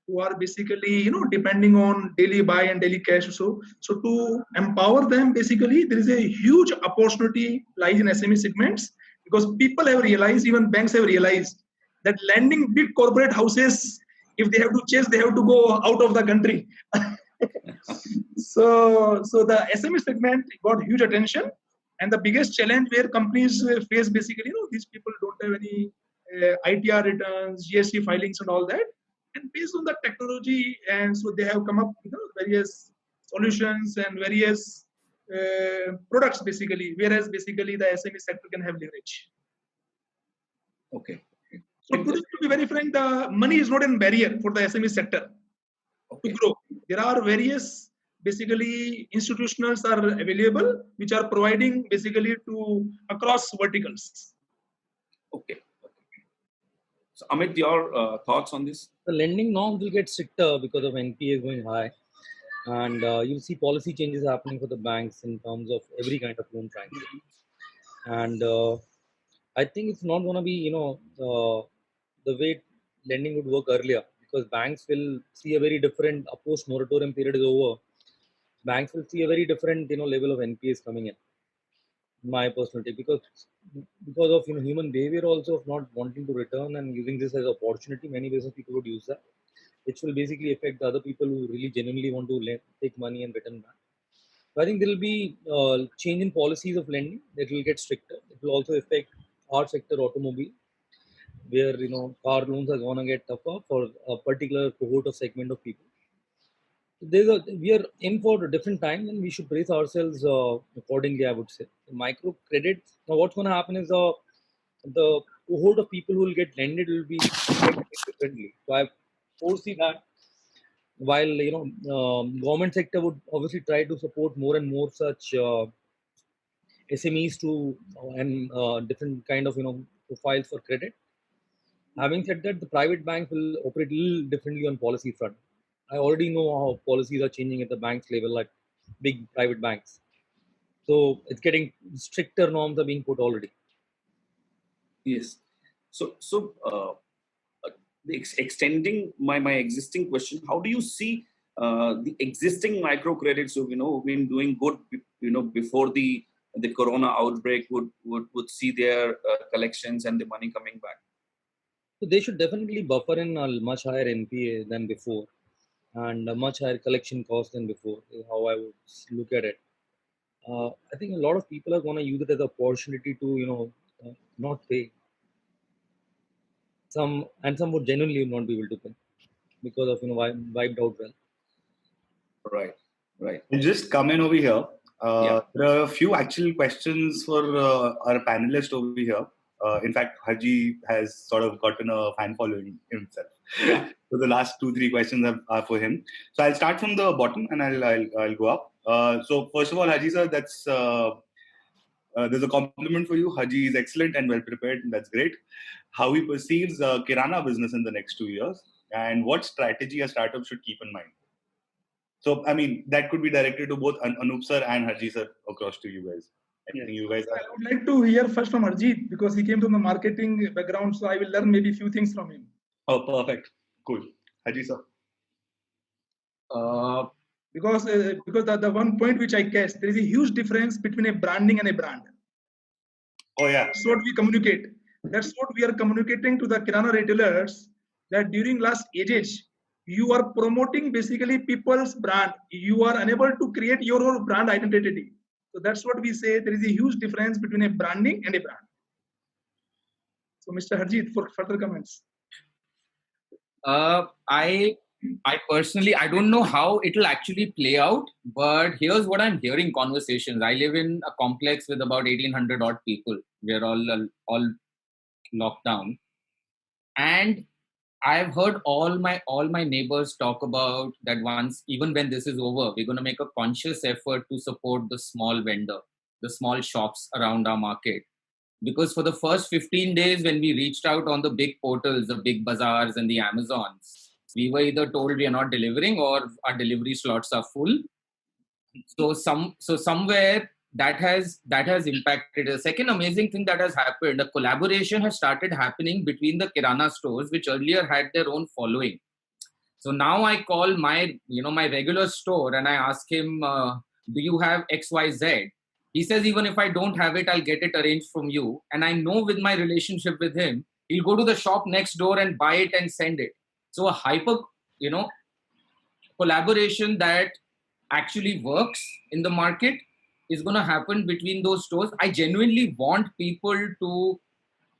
who are basically depending on daily buy and daily cash. So to empower them, basically there is a huge opportunity lies in SME segments, because people have realized, even banks have realized, that lending big corporate houses, if they have to chase, they have to go out of the country. So the SME segment got huge attention, and the biggest challenge where companies face, basically, these people don't have any ITR returns, GST filings, and all that. And based on the technology, and so they have come up with various solutions and various products, basically, whereas basically the SME sector can have leverage. Okay. So to be very frank, the money is not a barrier for the SME sector to grow. There are various, basically, institutionals are available which are providing basically to across verticals. Okay. So Amit, your thoughts on this? The lending norms will get stricter because of NPA going high, and you'll see policy changes happening for the banks in terms of every kind of loan transaction. And I think it's not going to be the way lending would work earlier, because banks will see a very different, post moratorium period is over, banks will see a very different level of NPAs coming in my personal take, because of human behavior also of not wanting to return and using this as an opportunity. Many business people would use that, which will basically affect the other people who really genuinely want to take money and return back. So I think there will be change in policies of lending. It will get stricter. It will also affect our sector, automobile, where car loans are gonna get tougher for a particular cohort of segment of people. We are in for a different time, and we should brace ourselves accordingly, I would say. Micro credit, now what's going to happen is the cohort of people who will get lended will be differently. So I foresee that while government sector would obviously try to support more and more such SMEs to and different kind of profiles for credit. Having said that, the private banks will operate a little differently on policy front. I already know how policies are changing at the banks level, like big private banks. So it's getting stricter norms are being put already. Yes. So extending my existing question, how do you see the existing microcredits who've been doing good, before the Corona outbreak would see their collections and the money coming back? So they should definitely buffer in a much higher NPA than before, and a much higher collection cost than before, is how I would look at it. I think a lot of people are going to use it as an opportunity to, not pay. Some would genuinely not be able to pay because of wiped out well. Right. I'll just come in over here. There are a few actual questions for our panelist over here. In fact, Haji has sort of gotten a fan following himself. So the last 2-3 questions are for him. So I'll start from the bottom and I'll go up. So first of all, Haji sir, that's there's a compliment for you. Haji is excellent and well prepared. That's great. How he perceives Kirana business in the next 2 years, and what strategy a startup should keep in mind. So, I mean, that could be directed to both Anup sir and Haji sir across to you guys. I think you guys are... I would like to hear first from Harjeet because he came from the marketing background, so I will learn maybe a few things from him. Oh, perfect. Cool. Haji sir. Because the one point which I guessed, there is a huge difference between a branding and a brand. Oh, yeah. That's what we communicate. That's what we are communicating to the Kirana retailers, that during last ages, you are promoting basically people's brand. You are unable to create your own brand identity. So that's what we say. There is a huge difference between a branding and a brand. So Mr. Harjeet, for further comments. I personally, I don't know how it will actually play out, but here's what I'm hearing conversations. I live in a complex with about 1,800 odd people. We're all locked down. And I've heard all my neighbors talk about that once, even when this is over, we're going to make a conscious effort to support the small vendor, the small shops around our market. Because for the first 15 days, when we reached out on the big portals, the big bazaars and the Amazons, we were either told we are not delivering or our delivery slots are full. So somewhere that has impacted. The second amazing thing that has happened, a collaboration has started happening between the Kirana stores, which earlier had their own following. So now I call my regular store and I ask him, do you have XYZ? He says, even if I don't have it, I'll get it arranged from you. And I know with my relationship with him, he'll go to the shop next door and buy it and send it. So a hyper, collaboration that actually works in the market is going to happen between those stores. I genuinely want people to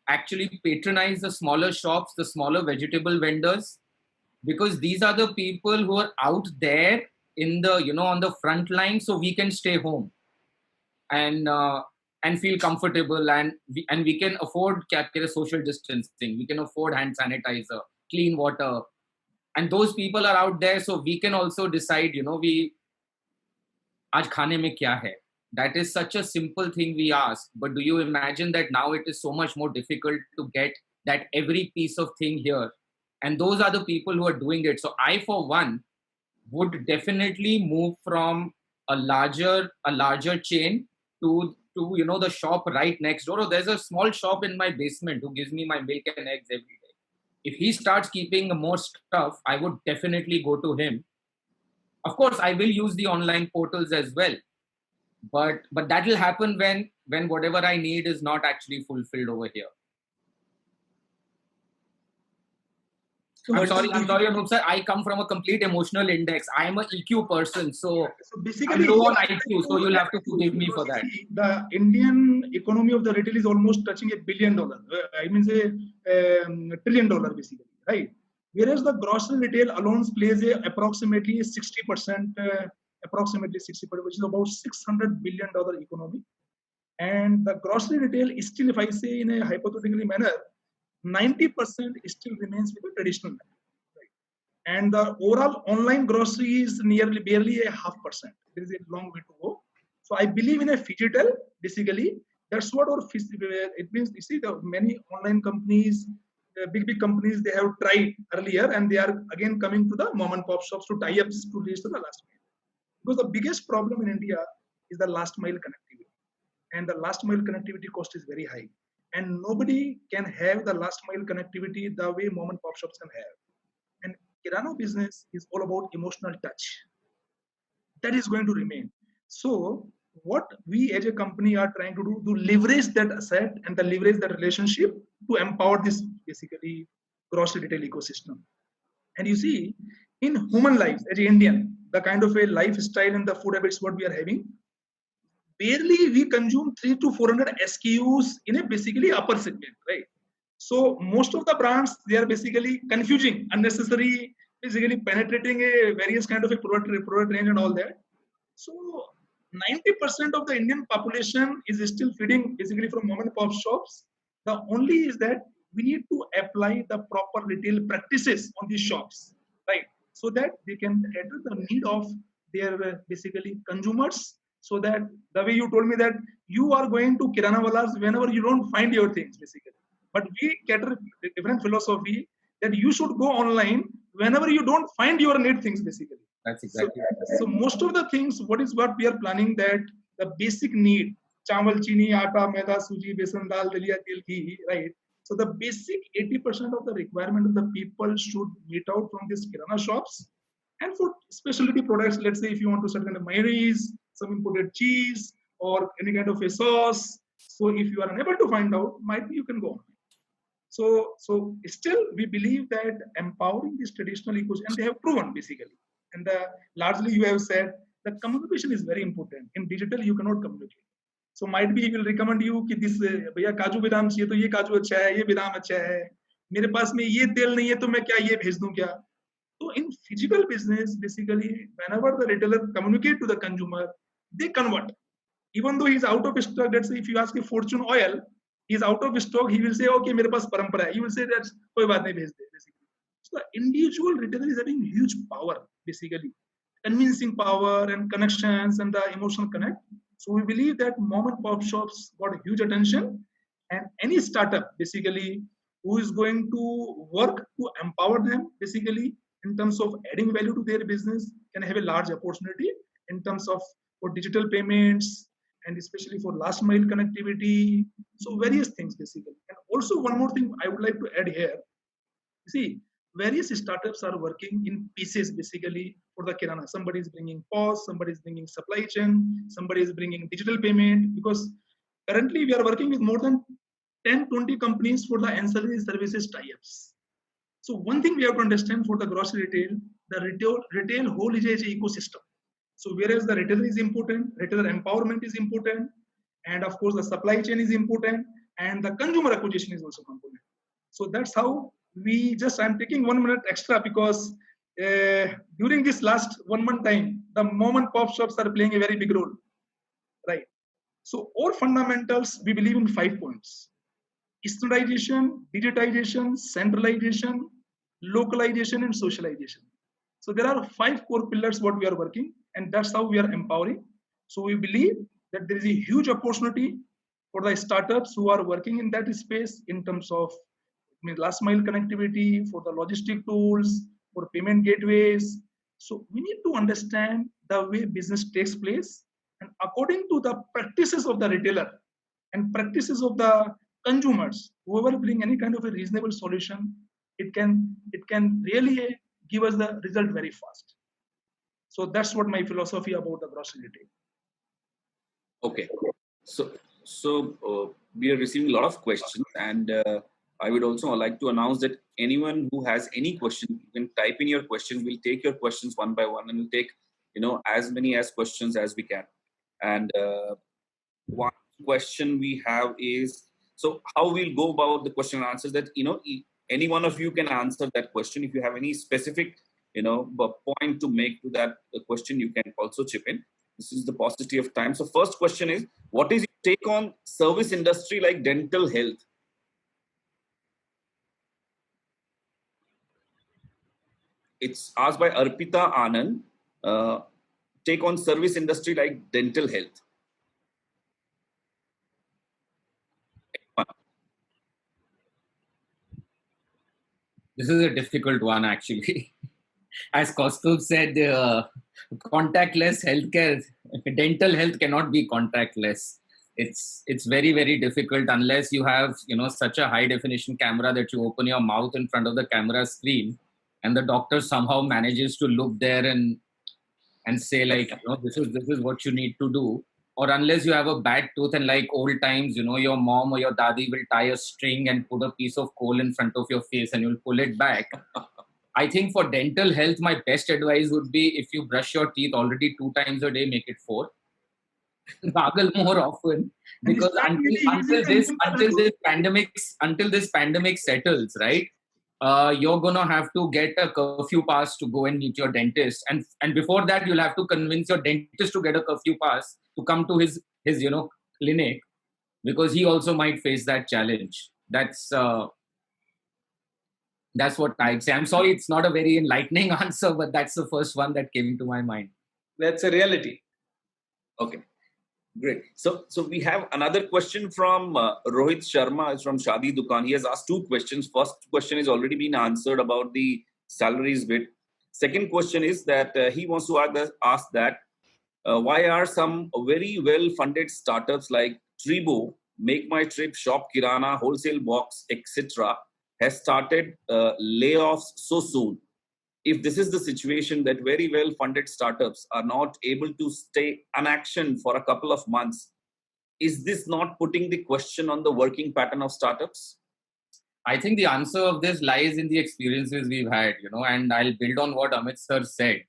actually patronize the smaller shops, the smaller vegetable vendors, because these are the people who are out there in the, on the front line, so we can stay home and feel comfortable, and we can afford social distancing, we can afford hand sanitizer, clean water, and those people are out there, so we can also decide, aaj khane mein kya hai. That is such a simple thing we ask, but do you imagine that now it is so much more difficult to get that every piece of thing here, and those are the people who are doing it. So I, for one, would definitely move from a larger chain to the shop right next door. Or there's a small shop in my basement who gives me my milk and eggs every day. If he starts keeping more stuff, I would definitely go to him. Of course, I will use the online portals as well, but that will happen when whatever I need is not actually fulfilled over here. I'm sorry, Anup sir. I come from a complete emotional index. I am an EQ person, so basically I'm low on IQ. So you'll have to forgive me for that. The Indian economy of the retail is almost touching $1 billion. I mean, say $1 trillion basically, right? Whereas the grocery retail alone plays approximately 60%, which is about $600 billion economy. And the grocery retail is still, if I say in a hypothetical manner, 90% still remains with the traditional method, right? And the overall online grocery is barely 0.5%. There is a long way to go. So I believe in a phygital, basically. That's what it means. You see, the many online companies, big companies, they have tried earlier, and they are again coming to the mom and pop shops to tie up to reach to the last mile. Because the biggest problem in India is the last mile connectivity. And the last mile connectivity cost is very high. And nobody can have the last mile connectivity the way mom and pop shops can have. And Kirana business is all about emotional touch. That is going to remain. So what we as a company are trying to do, to leverage that asset and to leverage that relationship to empower this basically grocery retail ecosystem. And you see, in human lives as an Indian, the kind of a lifestyle and the food habits what we are having, barely we consume 300 to 400 SKUs in a basically upper segment, right? So most of the brands, they are basically confusing, unnecessary, basically penetrating a various kind of a product range and all that. So 90% of the Indian population is still feeding basically from mom and pop shops. The only is that we need to apply the proper retail practices on these shops, right? So that they can address the need of their basically consumers, So that the way you told me that you are going to Kirana Walas whenever you don't find your things, basically. But we cater a different philosophy that you should go online whenever you don't find your need things, basically. That's exactly right. So most of the things, what we are planning, that the basic need, chawal, chini, atta, maida, suji, besan, dal, dalia, tel, ghee, right? So the basic 80% of the requirement of the people should meet out from these kirana shops. And for specialty products, let's say if you want to certain mayonnaise, some imported cheese, or any kind of a sauce. So if you are unable to find out, might be you can go on. So still we believe that empowering this traditional ecosystem, and they have proven basically. And largely you have said the communication is very important. In digital, you cannot communicate. So might be he will recommend you कि this भैया काजू बादाम चाहिए तो ये काजू अच्छा है, ये बादाम अच्छा है, मेरे पास में ये तेल नहीं है तो मैं क्या ये भेज दूं क्या? So in physical business, basically, whenever the retailer communicate to the consumer, they convert. Even though he's out of stock, let's say if you ask a Fortune oil, he's out of stock, he will say, okay, मेरे पास परंपरा है. He will say that कोई बात नहीं भेज दे, basically. So the individual retailer is having huge power, basically, convincing power and connections and the emotional connect. So we believe that mom and pop shops got huge attention, and any startup, basically, who is going to work to empower them, basically, in terms of adding value to their business, can have a large opportunity in terms of for digital payments and especially for last mile connectivity. So various things basically. And also one more thing I would like to add here. See, various startups are working in pieces basically for the kirana. Somebody is bringing POS, somebody is bringing supply chain, somebody is bringing digital payment, because currently we are working with more than 10-20 companies for the ancillary services tie-ups. So one thing we have to understand for the grocery retail, the retail whole is an ecosystem. So whereas the retailer is important, retailer empowerment is important, and of course the supply chain is important, and the consumer acquisition is also important. So that's how I'm taking 1 minute extra because during this last 1 month time, the mom and pop shops are playing a very big role, right? So our fundamentals, we believe in 5 points: standardization, digitization, centralization, localization, and socialization. So there are 5 core pillars what we are working, and that's how we are empowering. So we believe that there is a huge opportunity for the startups who are working in that space in terms of last mile connectivity, for the logistic tools, for payment gateways. So we need to understand the way business takes place, and according to the practices of the retailer and practices of the consumers, whoever bring any kind of a reasonable solution, it can really give us the result very fast. So that's what my philosophy about the grocery retail. Okay, so we are receiving a lot of questions, and I would also like to announce that anyone who has any question, you can type in your questions. We'll take your questions one by one, and we'll take as many as questions as we can. And one question we have is, so how we'll go about the question and answers that any one of you can answer that question. If you have any specific point to make to that question, you can also chip in. This is the paucity of time. So first question is, what is your take on service industry like dental health? It's asked by Arpita Anand. Take on service industry like dental health. This is a difficult one, actually. As Kaustubh said, contactless healthcare, dental health cannot be contactless. It's very, very difficult unless you have such a high definition camera that you open your mouth in front of the camera screen, and the doctor somehow manages to look there and say like, this is what you need to do. Or unless you have a bad tooth, and like old times, your mom or your daddy will tie a string and put a piece of coal in front of your face and you'll pull it back. I think for dental health, my best advice would be, if you brush your teeth already 2 times a day, make it 4. Gargle more often, because until this pandemic settles, right? You're gonna have to get a curfew pass to go and meet your dentist, and before that, you'll have to convince your dentist to get a curfew pass to come to his clinic, because he also might face that challenge. That's what I'd say. I'm sorry, it's not a very enlightening answer, but that's the first one that came to my mind. That's a reality. Okay. Great. So we have another question from Rohit Sharma. It's from Shadi Dukan. He has asked two questions. First question has already been answered about the salaries bit. Second question is that he wants to ask that why are some very well-funded startups like Tribo, Make My Trip, Shop Kirana, Wholesale Box, etc. has started layoffs so soon? If this is the situation that very well-funded startups are not able to stay unactioned for a couple of months, is this not putting the question on the working pattern of startups? I think the answer of this lies in the experiences we've had, and I'll build on what Amit sir said.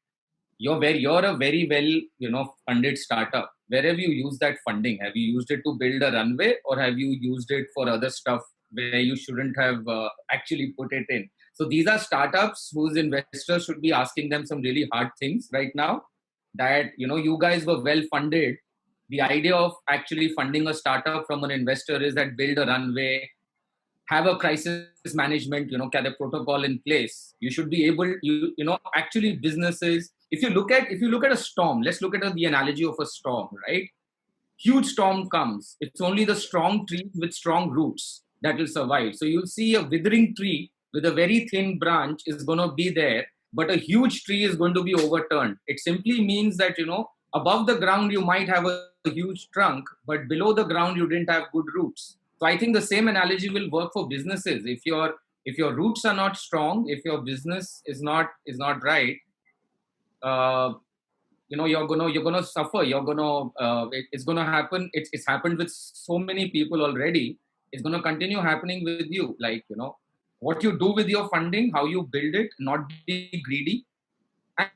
You're a very well, funded startup. Where have you used that funding? Have you used it to build a runway, or have you used it for other stuff where you shouldn't have actually put it in? So these are startups whose investors should be asking them some really hard things right now. That, you guys were well funded. The idea of actually funding a startup from an investor is that build a runway, have a crisis management, kind of protocol in place. You should be able, actually businesses. If you look at a storm, let's look at the analogy of a storm, right? Huge storm comes. It's only the strong trees with strong roots that will survive. So you'll see a withering tree with a very thin branch is going to be there, but a huge tree is going to be overturned. It simply means that, above the ground, you might have a huge trunk, but below the ground, you didn't have good roots. So I think the same analogy will work for businesses. If your roots are not strong, if your business is not right, you're gonna suffer. It's gonna happen. It's happened with so many people already. It's gonna continue happening with you. Like, what you do with your funding, how you build it, not be greedy.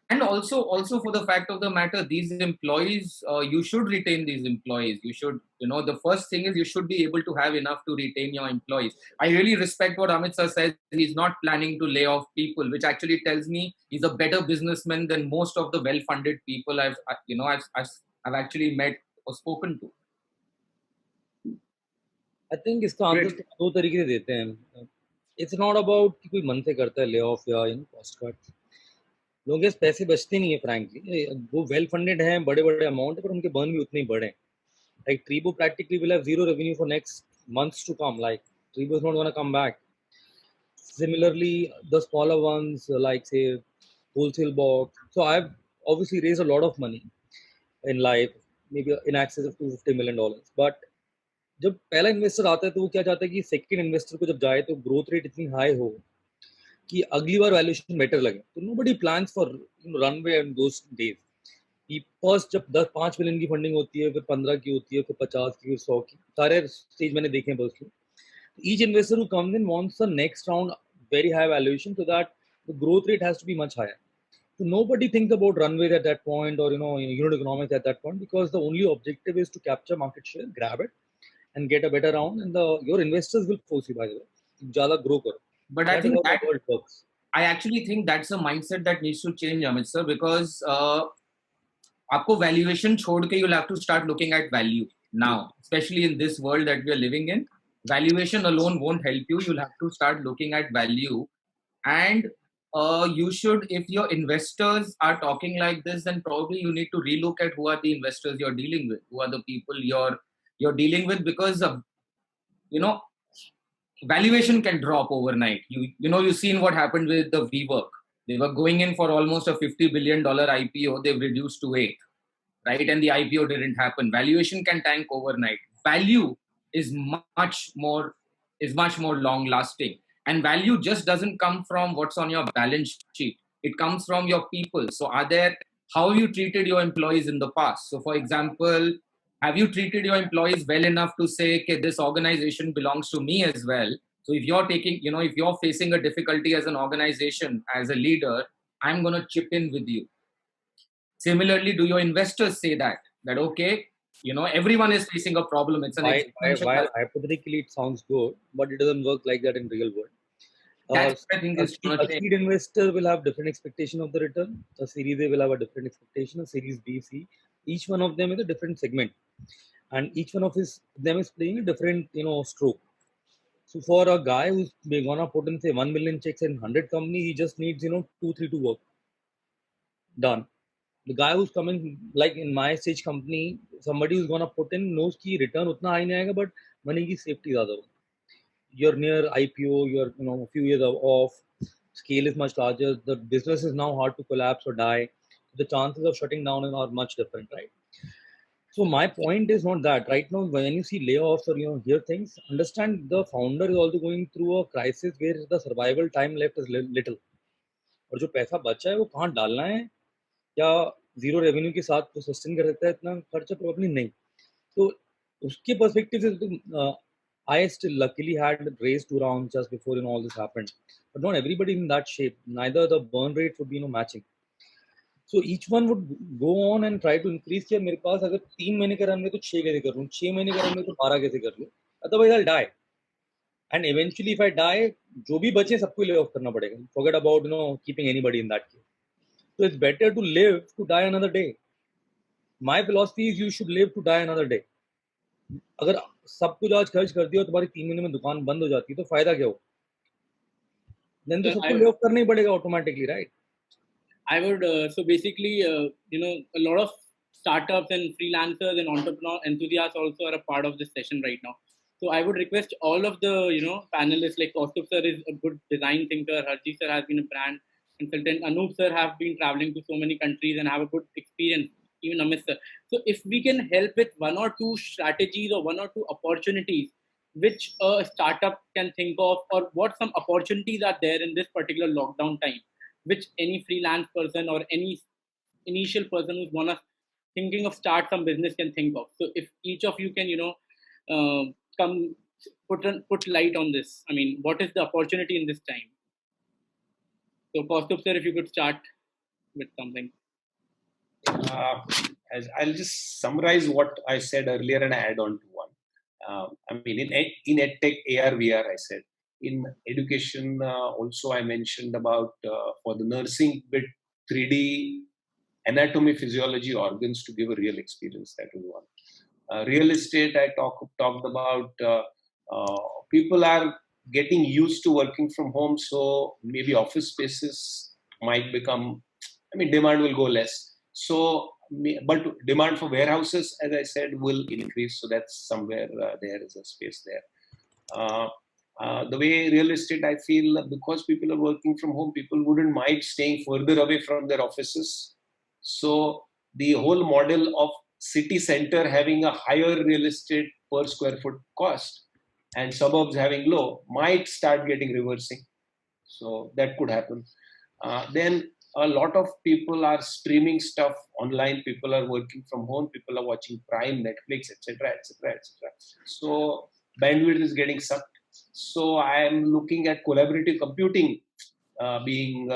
And also for the fact of the matter, these employees, you should retain these employees. You should, the first thing is you should be able to have enough to retain your employees. I really respect what Amit sir says. He's not planning to lay off people, which actually tells me he's a better businessman than most of the well-funded people I've actually met or spoken to. I think इसका answer दो तरीके से देते हैं. It's not about कि कोई मन से करता है lay off या cost cut. लोगों के पैसे बचते नहीं है फ्रैंकली. वो वेल फंडेड हैं, बड़े बड़े अमाउंट है, पर उनके बर्न भी उतने ही बड़े हैं. Like Tribo practically will have zero revenue for next months to come. Like Tribo is not going to come back. Similarly, the smaller ones like say Wholesale Box. So I've obviously raised a lot of money in life, maybe in excess of $250 million. But जब पहला investor आता है तो वो क्या चाहता है कि सेकंड इन्वेस्टर को जब जाए तो ग्रोथ रेट इतनी हाई हो कि अगली बार वैल्यूएशन बेटर लगे. तो nobody plans for runway in those days. First जब 10-5 मिलियन की फंडिंग होती है, फिर 15 की होती है, फिर 50 की, फिर 100 की. सारे स्टेज मैंने देखे हैं बस के. Each investor who comes in wants the next round very high valuation so that the growth rate has to be much higher. So nobody thinks about runways at that point or unit economics at that point, because the only objective is to capture market share, grab it, and get a better round, and your investors will force you, by the way, ज़्यादा grow करो. But I think that works. I actually think that's a mindset that needs to change, Amit sir, because आपको valuation छोड़ के you'll have to start looking at value now, especially in this world that we are living in. Valuation alone won't help you. You'll have to start looking at value, and you should, if your investors are talking like this, then probably you need to relook at who are the investors you're dealing with, who are the people you're dealing with, because valuation can drop overnight. You've seen what happened with the WeWork. They were going in for almost a $50 billion IPO. They've reduced to 8, right? And the IPO didn't happen. Valuation can tank overnight. Value is much more long lasting, and value just doesn't come from what's on your balance sheet. It comes from your people. So how you treated your employees in the past? So for example, have you treated your employees well enough to say, okay, this organization belongs to me as well? So if you're if you're facing a difficulty as an organization, as a leader, I'm going to chip in with you. Similarly, do your investors say that okay, everyone is facing a problem. It's while hypothetically it sounds good, but it doesn't work like that in real world. That's I think a seed investor will have different expectation of the return. A Series A will have a different expectation. A Series B, C. Each one of them is a different segment, and each one of them is playing a different stroke. So for a guy who's gonna put in say 1 million checks in 100 companies, he just needs 2-3 to work. Done. The guy who's coming, like in my stage company, somebody who's gonna put in knows कि return उतना high नहीं आएगा, but money की safety ज़्यादा हो. You're near IPO, you're a few years off, scale is much larger, the business is now hard to collapse or die. The chances of shutting down are much different, right? So my point is not that right now when you see layoffs or hear things, understand the founder is also going through a crisis where the survival time left is little. और जो पैसा बचा है वो कहाँ डालना है या जीरो रेवेन्यू के साथ तो सस्टेन कर सकता है इतना खर्चा प्रोबेबली नहीं. तो उसके पर्सपेक्टिव से I still luckily had raised 2 rounds just before all this happened, but not everybody in that shape. Neither the burn rate would be matching. So each one would go on and try to increase कि मेरे पास अगर 3 महीने का run है तो 6 कैसे कर लूँ, 6 महीने का रन है तो 12 कैसे कर लूँ, otherwise I'll die. And eventually if I die, जो भी बचे सबको lay off करना पड़ेगा. Forget about keeping anybody in that case. So it's better to live to die another day. My philosophy is you should live to die another day. अगर सब कुछ आज खर्च कर दिया और तुम्हारी 3 महीने में दुकान बंद हो जाती है तो फायदा क्या हो? Then तो सबको lay off करना ही पड़ेगा automatically, right? I would so basically a lot of startups and freelancers and entrepreneur enthusiasts also are a part of this session right now. So I would request all of the panelists, like Kaustubh sir is a good design thinker, Harji sir has been a brand consultant, Anup sir have been traveling to so many countries and have a good experience, even Amit sir. So if we can help with 1 or 2 strategies or 1 or 2 opportunities which a startup can think of, or what some opportunities are there in this particular lockdown time, which any freelance person or any initial person who's thinking of start some business can think of. So if each of you can, come put light on this. I mean, what is the opportunity in this time? So Kaustubh sir, if you could start with something. As I'll just summarize what I said earlier and add on to one. I mean, in EdTech, AR, VR, I said. In education, also I mentioned about for the nursing bit, 3D anatomy, physiology, organs to give a real experience. That was one. Real estate, I talked about people are getting used to working from home, so maybe office spaces might become, demand will go less. So, but demand for warehouses, as I said, will increase. So that's somewhere there is a space there. The way real estate, I feel because people are working from home, people wouldn't mind staying further away from their offices. So the whole model of city center having a higher real estate per square foot cost and suburbs having low might start getting reversing. So that could happen. Then a lot of people are streaming stuff online. People are working from home. People are watching Prime, Netflix, etc., etc., etc. So bandwidth is getting sucked. So I am looking at collaborative computing being,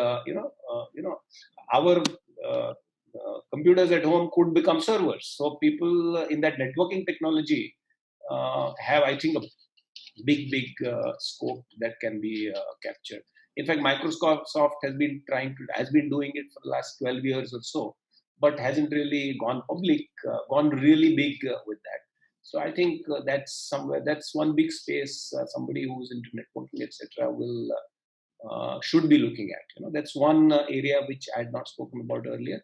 our computers at home could become servers. So people in that networking technology have, I think, a big scope that can be captured. In fact, Microsoft has been doing it for the last 12 years or so, but hasn't really gone public, gone really big with that. So I think that's one big space. Somebody who's into networking, etc., should be looking at. That's one area which I had not spoken about earlier,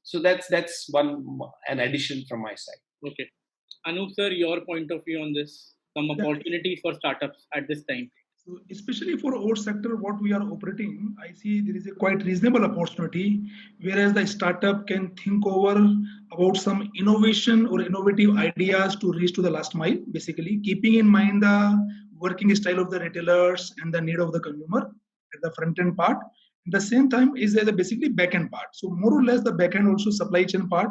so that's an addition from my side. Okay, Anup sir, your point of view on this? Some opportunities for startups at this time. So especially for our sector, what we are operating, I see there is a quite reasonable opportunity, whereas the startup can think over about some innovation or innovative ideas to reach to the last mile, basically keeping in mind the working style of the retailers and the need of the consumer at the front end part. At the same time is the basically back end part. So more or less the back end also supply chain part,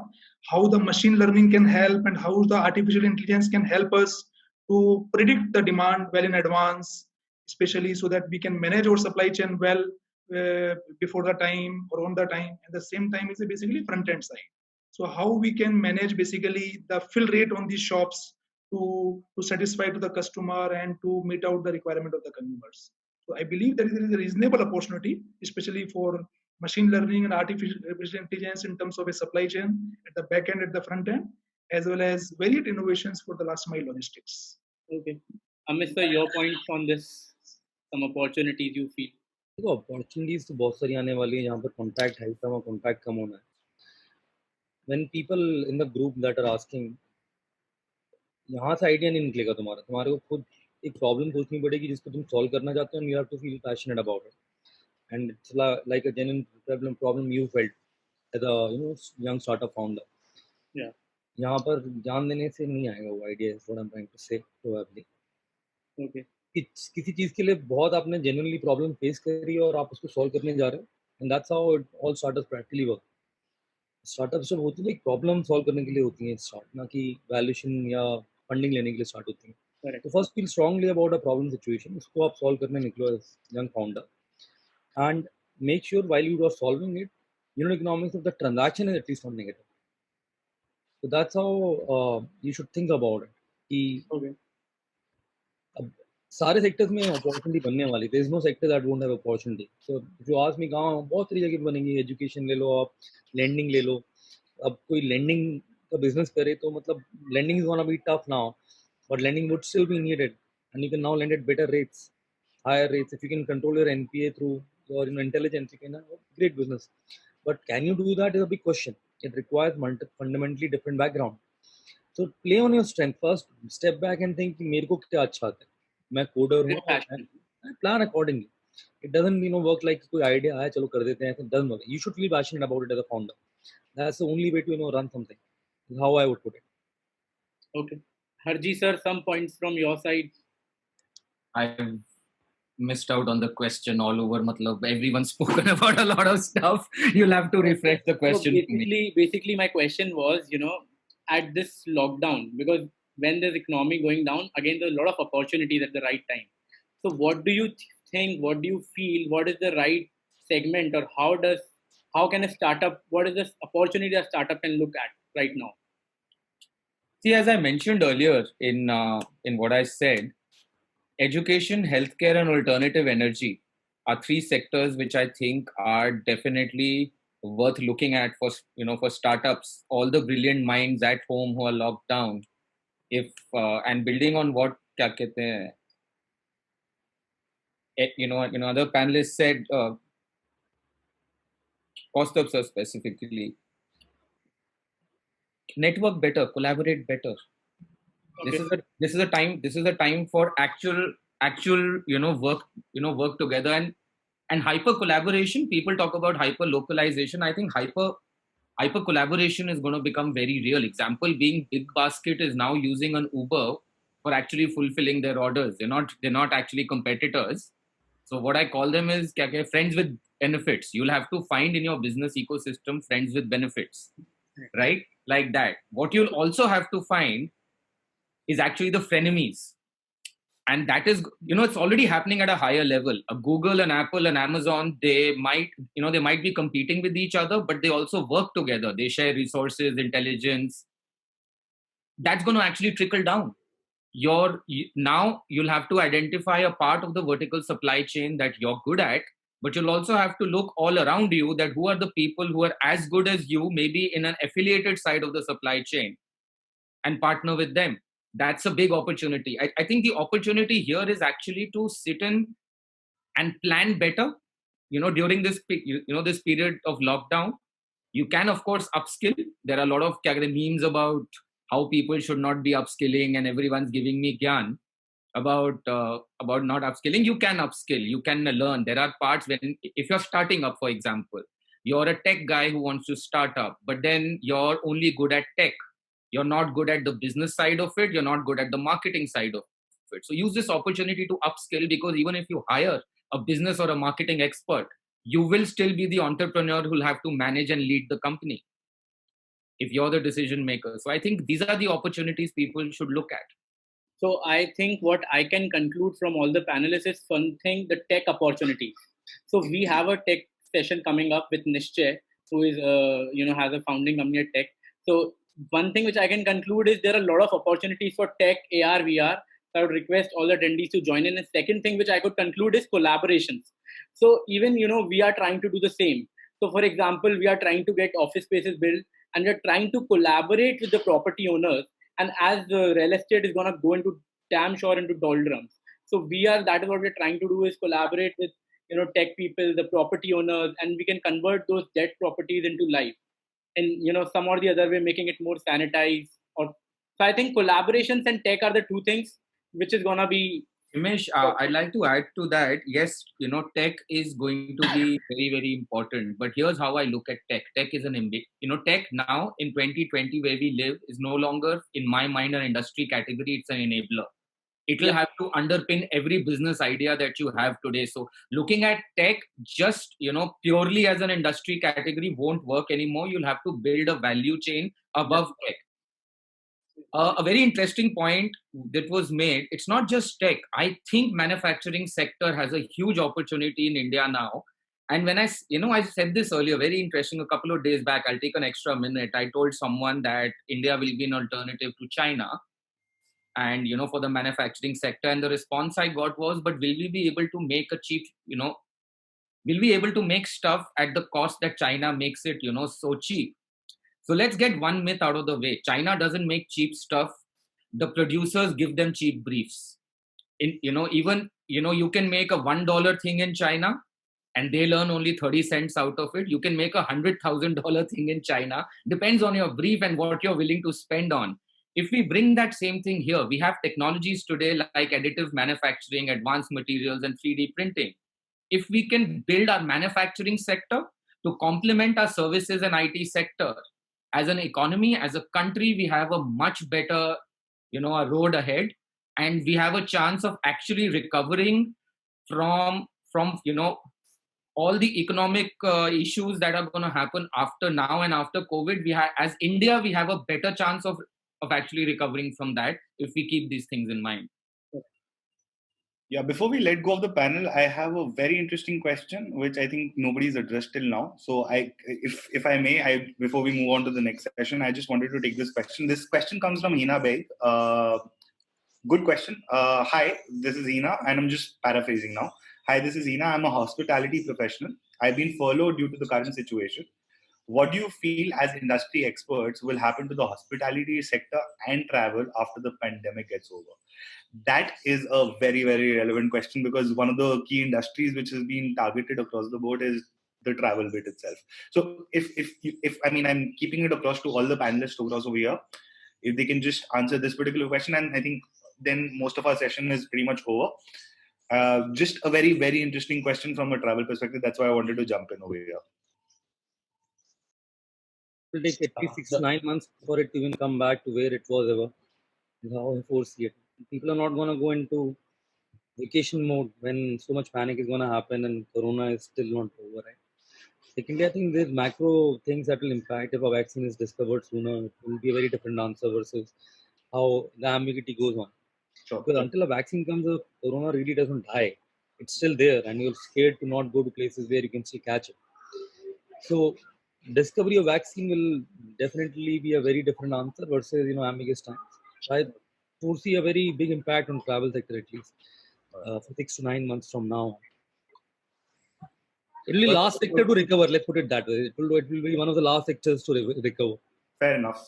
how the machine learning can help and how the artificial intelligence can help us to predict the demand well in advance, especially so that we can manage our supply chain well before the time or on the time. At the same time is basically front end side. So how we can manage basically the fill rate on these shops to satisfy to the customer and to meet out the requirement of the consumers. So I believe that there is a reasonable opportunity, especially for machine learning and artificial intelligence in terms of a supply chain at the back end, at the front end, as well as varied innovations for the last mile logistics. Okay. Amit sir, your points on this, some opportunities you feel? देखो opportunities तो बहुत सारी आने वाली है जहाँ पर contact है कम और कॉन्टैक्ट कम होना है. When people in the group that are asking, यहाँ से आइडिया नहीं निकलेगा तुम्हारा. तुम्हारे को खुद एक प्रॉब्लम सोचनी पड़ेगी जिसको तुम सॉल्व करना चाहते हो. And you have to feel passionate about it. And it's like a genuine problem you felt as a young startup founder. Yeah. यहाँ पर जान देने से नहीं आएगा वो idea. Is what I am trying to say probably. Okay. किसी चीज के लिए बहुत आपने जेन्युइनली प्रॉब्लम फेस करी है और आप उसको सॉल्व करने जा रहे हो. And that's how it all startups practically work. Startups जब होती है प्रॉब्लम सॉल्व करने के लिए होती हैं स्टार्ट, ना कि वैल्यूएशन या फंडिंग लेने के लिए स्टार्ट होती हैं. Correct. तो first feel strongly about a problem situation, उसको आप सॉल्व करने निकलो as young founder. And make sure while you are solving it, unit economics of the transaction is at least not negative. So that's how you should think about it. कि Okay. अब सारे sectors में opportunity बनने वाली. There is no sector that won't have opportunity. So if you ask me, कहाँ बहुत सारी जगह बनेंगी. एजुकेशन ले लो आप, लैंडिंग ले लो. अब कोई लैंडिंग का बिजनेस करे तो मतलब lending is gonna be tough now, but lending would still be needed, and you can now lend at better rates, higher rates. If you can control your NPA through your intelligence, you can have a great business. But can you do that is a big question. It requires fundamentally different background. So play on your strength first. Step back and think कि मेरे को क्या अच्छा आता है. मैं coder हूँ. Passion. Plan accordingly. It doesn't work like कोई idea आया चलो कर देते हैं. It doesn't work. You should feel passionate about it as a founder. That's the only way to run something. Is how I would put it. Okay. Harji sir, some points from your side. I've missed out on the question all over. Matlab, everyone's spoken about a lot of stuff. You'll have to refresh the question. So basically, my question was, at this lockdown, because when there's economy going down, again, there's a lot of opportunities at the right time. So what do you think? What do you feel? What is the right segment, or how can a startup? What is the opportunity a startup can look at right now? See, as I mentioned earlier in what I said, education, healthcare, and alternative energy are three sectors which I think are definitely worth looking at for startups. All the brilliant minds at home who are locked down, and building on what other panelists said, Kaustubh sir specifically, network better, collaborate better. Okay. This is a time for actual work together and hyper collaboration. People talk about hyper localization. I think hyper collaboration is going to become very real. Example being, BigBasket is now using an Uber for actually fulfilling their orders. They're not actually competitors. So what I call them is friends with benefits. You'll have to find in your business ecosystem friends with benefits, right? Like that. What you'll also have to find is actually the frenemies. And that is, it's already happening at a higher level. A Google, an Apple, and Amazon, they might be competing with each other, but they also work together. They share resources, intelligence. That's going to actually trickle down. Now you'll have to identify a part of the vertical supply chain that you're good at, but you'll also have to look all around you that who are the people who are as good as you, maybe in an affiliated side of the supply chain, and partner with them. That's a big opportunity. I think the opportunity here is actually to sit in and plan better. During this this period of lockdown, you can of course upskill. There are a lot of memes about how people should not be upskilling, and everyone's giving me gyan about not upskilling. You can upskill. You can learn. There are parts if you're starting up, for example, you're a tech guy who wants to start up, but then you're only good at tech. You're not good at the business side of it. You're not good at the marketing side of it. So use this opportunity to upskill, because even if you hire a business or a marketing expert, you will still be the entrepreneur who will have to manage and lead the company if you're the decision maker. So I think these are the opportunities people should look at. So I think what I can conclude from all the panelists is something, the tech opportunity. So we have a tech session coming up with Nishchay, who is has a founding company at tech. So one thing which I can conclude is there are a lot of opportunities for tech, AR, VR. So I would request all the attendees to join in. And second thing which I could conclude is collaborations. So even, we are trying to do the same. So for example, we are trying to get office spaces built, and we're trying to collaborate with the property owners. And as the real estate is going to go into damn sure into doldrums. So that is what we're trying to do, is collaborate with tech people, the property owners, and we can convert those dead properties into life. And some or the other way, making it more sanitized. So I think collaborations and tech are the two things which is gonna be. Himesh, I'd like to add to that. Yes, tech is going to be very, very important. But here's how I look at tech. Tech is tech now in 2020 where we live is no longer, in my mind, an industry category. It's an enabler. It will have to underpin every business idea that you have today. So looking at tech just, purely as an industry category won't work anymore. You'll have to build a value chain above tech. A very interesting point that was made, it's not just tech. I think manufacturing sector has a huge opportunity in India now. And when I said this earlier, very interesting, a couple of days back, I'll take an extra minute. I told someone that India will be an alternative to China. And, for the manufacturing sector. And the response I got was, but will we be able to make a cheap, will we able to make stuff at the cost that China makes it, so cheap? So let's get one myth out of the way. China doesn't make cheap stuff. The producers give them cheap briefs. You can make a $1 thing in China and they'll earn only 30 cents out of it. You can make a $100,000 thing in China. Depends on your brief and what you're willing to spend on. If we bring that same thing here, we have technologies today like additive manufacturing, advanced materials, and 3D printing. If we can build our manufacturing sector to complement our services and IT sector, as an economy, as a country, we have a much better, a road ahead, and we have a chance of actually recovering from all the economic issues that are going to happen after now and after COVID. As India, we have a better chance of actually recovering from that if we keep these things in mind. Yeah, before we let go of the panel, I have a very interesting question, which I think nobody's addressed till now. So if I may, before we move on to the next session, I just wanted to take this question. This question comes from Hina Beg. Good question. Hi, this is Hina, and I'm just paraphrasing now. Hi, this is Hina. I'm a hospitality professional. I've been furloughed due to the current situation. What do you feel as industry experts will happen to the hospitality sector and travel after the pandemic gets over? That is a very, very relevant question because one of the key industries which has been targeted across the board is the travel bit itself. So if I'm keeping it across to all the panelists across over here, if they can just answer this particular question, and I think then most of our session is pretty much over. Just a very, very interesting question from a travel perspective. That's why I wanted to jump in over here. It will take at least 6 to 9 months for it to even come back to where it was ever. That's how I foresee it. People are not going to go into vacation mode when so much panic is going to happen and Corona is still not over, right? Secondly, I think there's macro things that will impact if a vaccine is discovered sooner. It will be a very different answer versus how the ambiguity goes on. Sure. Because until a vaccine comes up, Corona really doesn't die. It's still there and you're scared to not go to places where you can still catch it. So discovery of vaccine will definitely be a very different answer versus ambiguous times. So I foresee a very big impact on travel sector at least for 6 to 9 months from now. It will be the last sector to recover. Let's put it that way. It will be one of the last sectors to recover. Fair enough.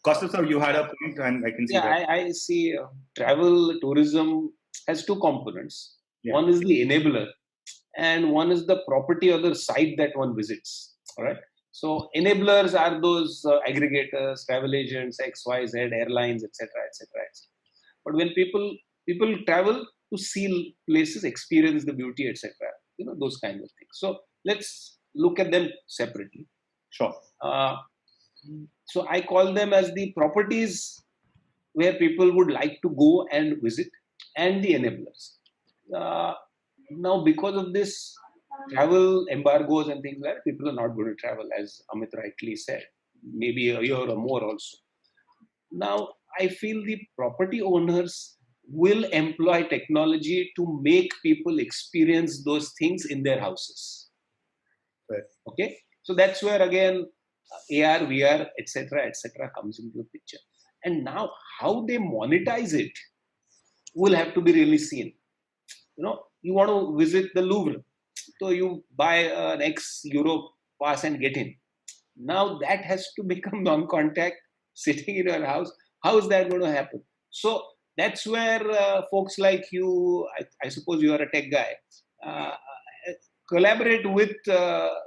Kaustav sir, you had a point, and I can see that. I see travel tourism has two components. Yeah. One is the enabler, and one is the property or the site that one visits. All right. So enablers are those aggregators, travel agents, XYZ, airlines, etc., etc., etc. But when people travel to see places, experience the beauty, etc., those kinds of things. So let's look at them separately. Sure. So I call them as the properties where people would like to go and visit, and the enablers. Now, because of this travel embargoes and things like that, people are not going to travel, as Amit rightly said, maybe a year or more also. Now, I feel the property owners will employ technology to make people experience those things in their houses. Right. Okay? So that's where, again, AR, VR, etc., comes into the picture. And now, how they monetize it will have to be really seen. You want to visit the Louvre, so you buy an ex-Europe pass and get in. Now that has to become non-contact, sitting in your house. How is that going to happen? So that's where folks like you, I suppose you are a tech guy, collaborate with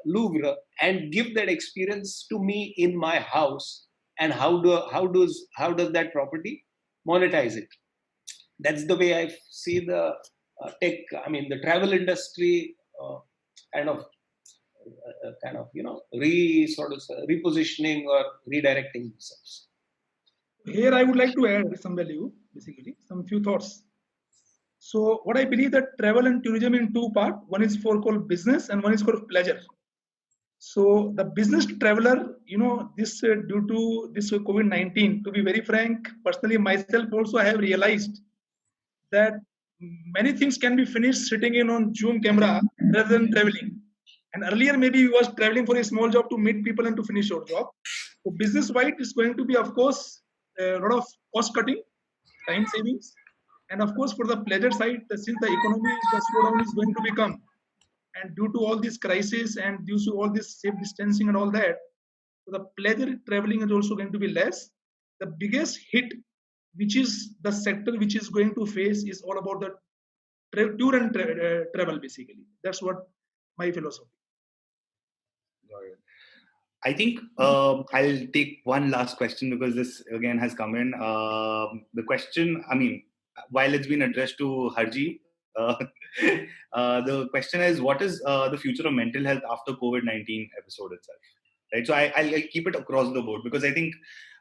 Louvre and give that experience to me in my house, and how does that property monetize it? That's the way I see the the travel industry kind of repositioning or redirecting themselves. Here I would like to add some value, basically, some few thoughts. So what I believe that travel and tourism in two parts, one is for called business and one is called pleasure. So the business traveler, this due to this COVID-19, to be very frank, personally myself also I have realized that many things can be finished sitting in on Zoom camera rather than traveling. And earlier maybe we was traveling for a small job to meet people and to finish your job. So business-wise, it's going to be, of course, a lot of cost cutting, time savings, and of course for the pleasure side, since the economy, the slowdown is going to become, and due to all this crisis and due to all this safe distancing and all that, so the pleasure traveling is also going to be less. The biggest hit, which is the sector which is going to face, is all about the tour and travel, basically. That's what my philosophy. I think I'll take one last question because this again has come in. The question, while it's been addressed to Harji, the question is, what is the future of mental health after COVID-19 episode itself? Right. So I'll keep it across the board because I think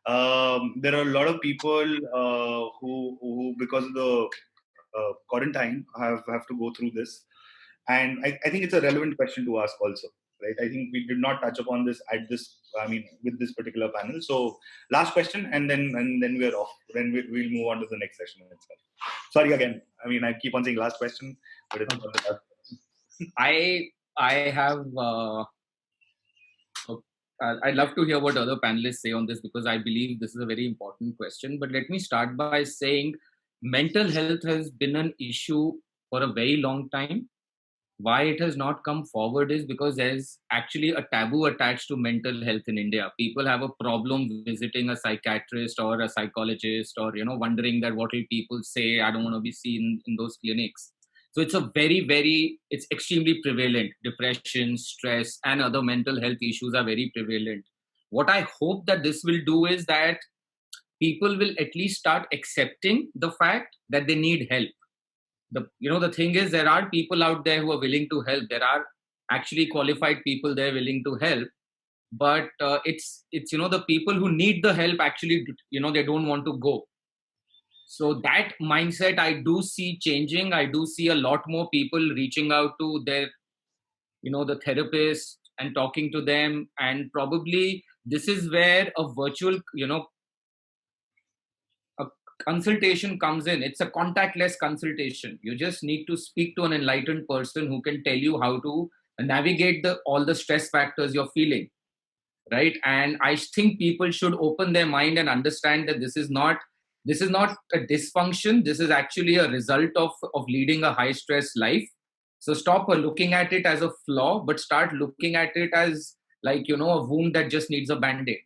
there are a lot of people who because of the quarantine have to go through this, and I think it's a relevant question to ask also. Right. I think we did not touch upon this with this particular panel. So last question, and then we're off. Then we'll move on to the next session itself. Sorry again. I keep on saying last question, but it's not the last question. I have. I'd love to hear what other panelists say on this because I believe this is a very important question. But let me start by saying mental health has been an issue for a very long time. Why it has not come forward is because there's actually a taboo attached to mental health in India. People have a problem visiting a psychiatrist or a psychologist or, wondering that what will people say? I don't want to be seen in those clinics. So it's it's extremely prevalent. Depression, stress, and other mental health issues are very prevalent. What I hope that this will do is that people will at least start accepting the fact that they need help. The thing is, there are people out there who are willing to help. There are actually qualified people there willing to help. But it's the people who need the help actually, they don't want to go. So that mindset I do see changing. I do see a lot more people reaching out to their, the therapist and talking to them. And probably this is where a virtual, consultation comes in. It's a contactless consultation. You just need to speak to an enlightened person who can tell you how to navigate all the stress factors you're feeling, right? And I think people should open their mind and understand that this is not a dysfunction. This is actually a result of leading a high stress life. So stop looking at it as a flaw, but start looking at it as a wound that just needs a band-aid.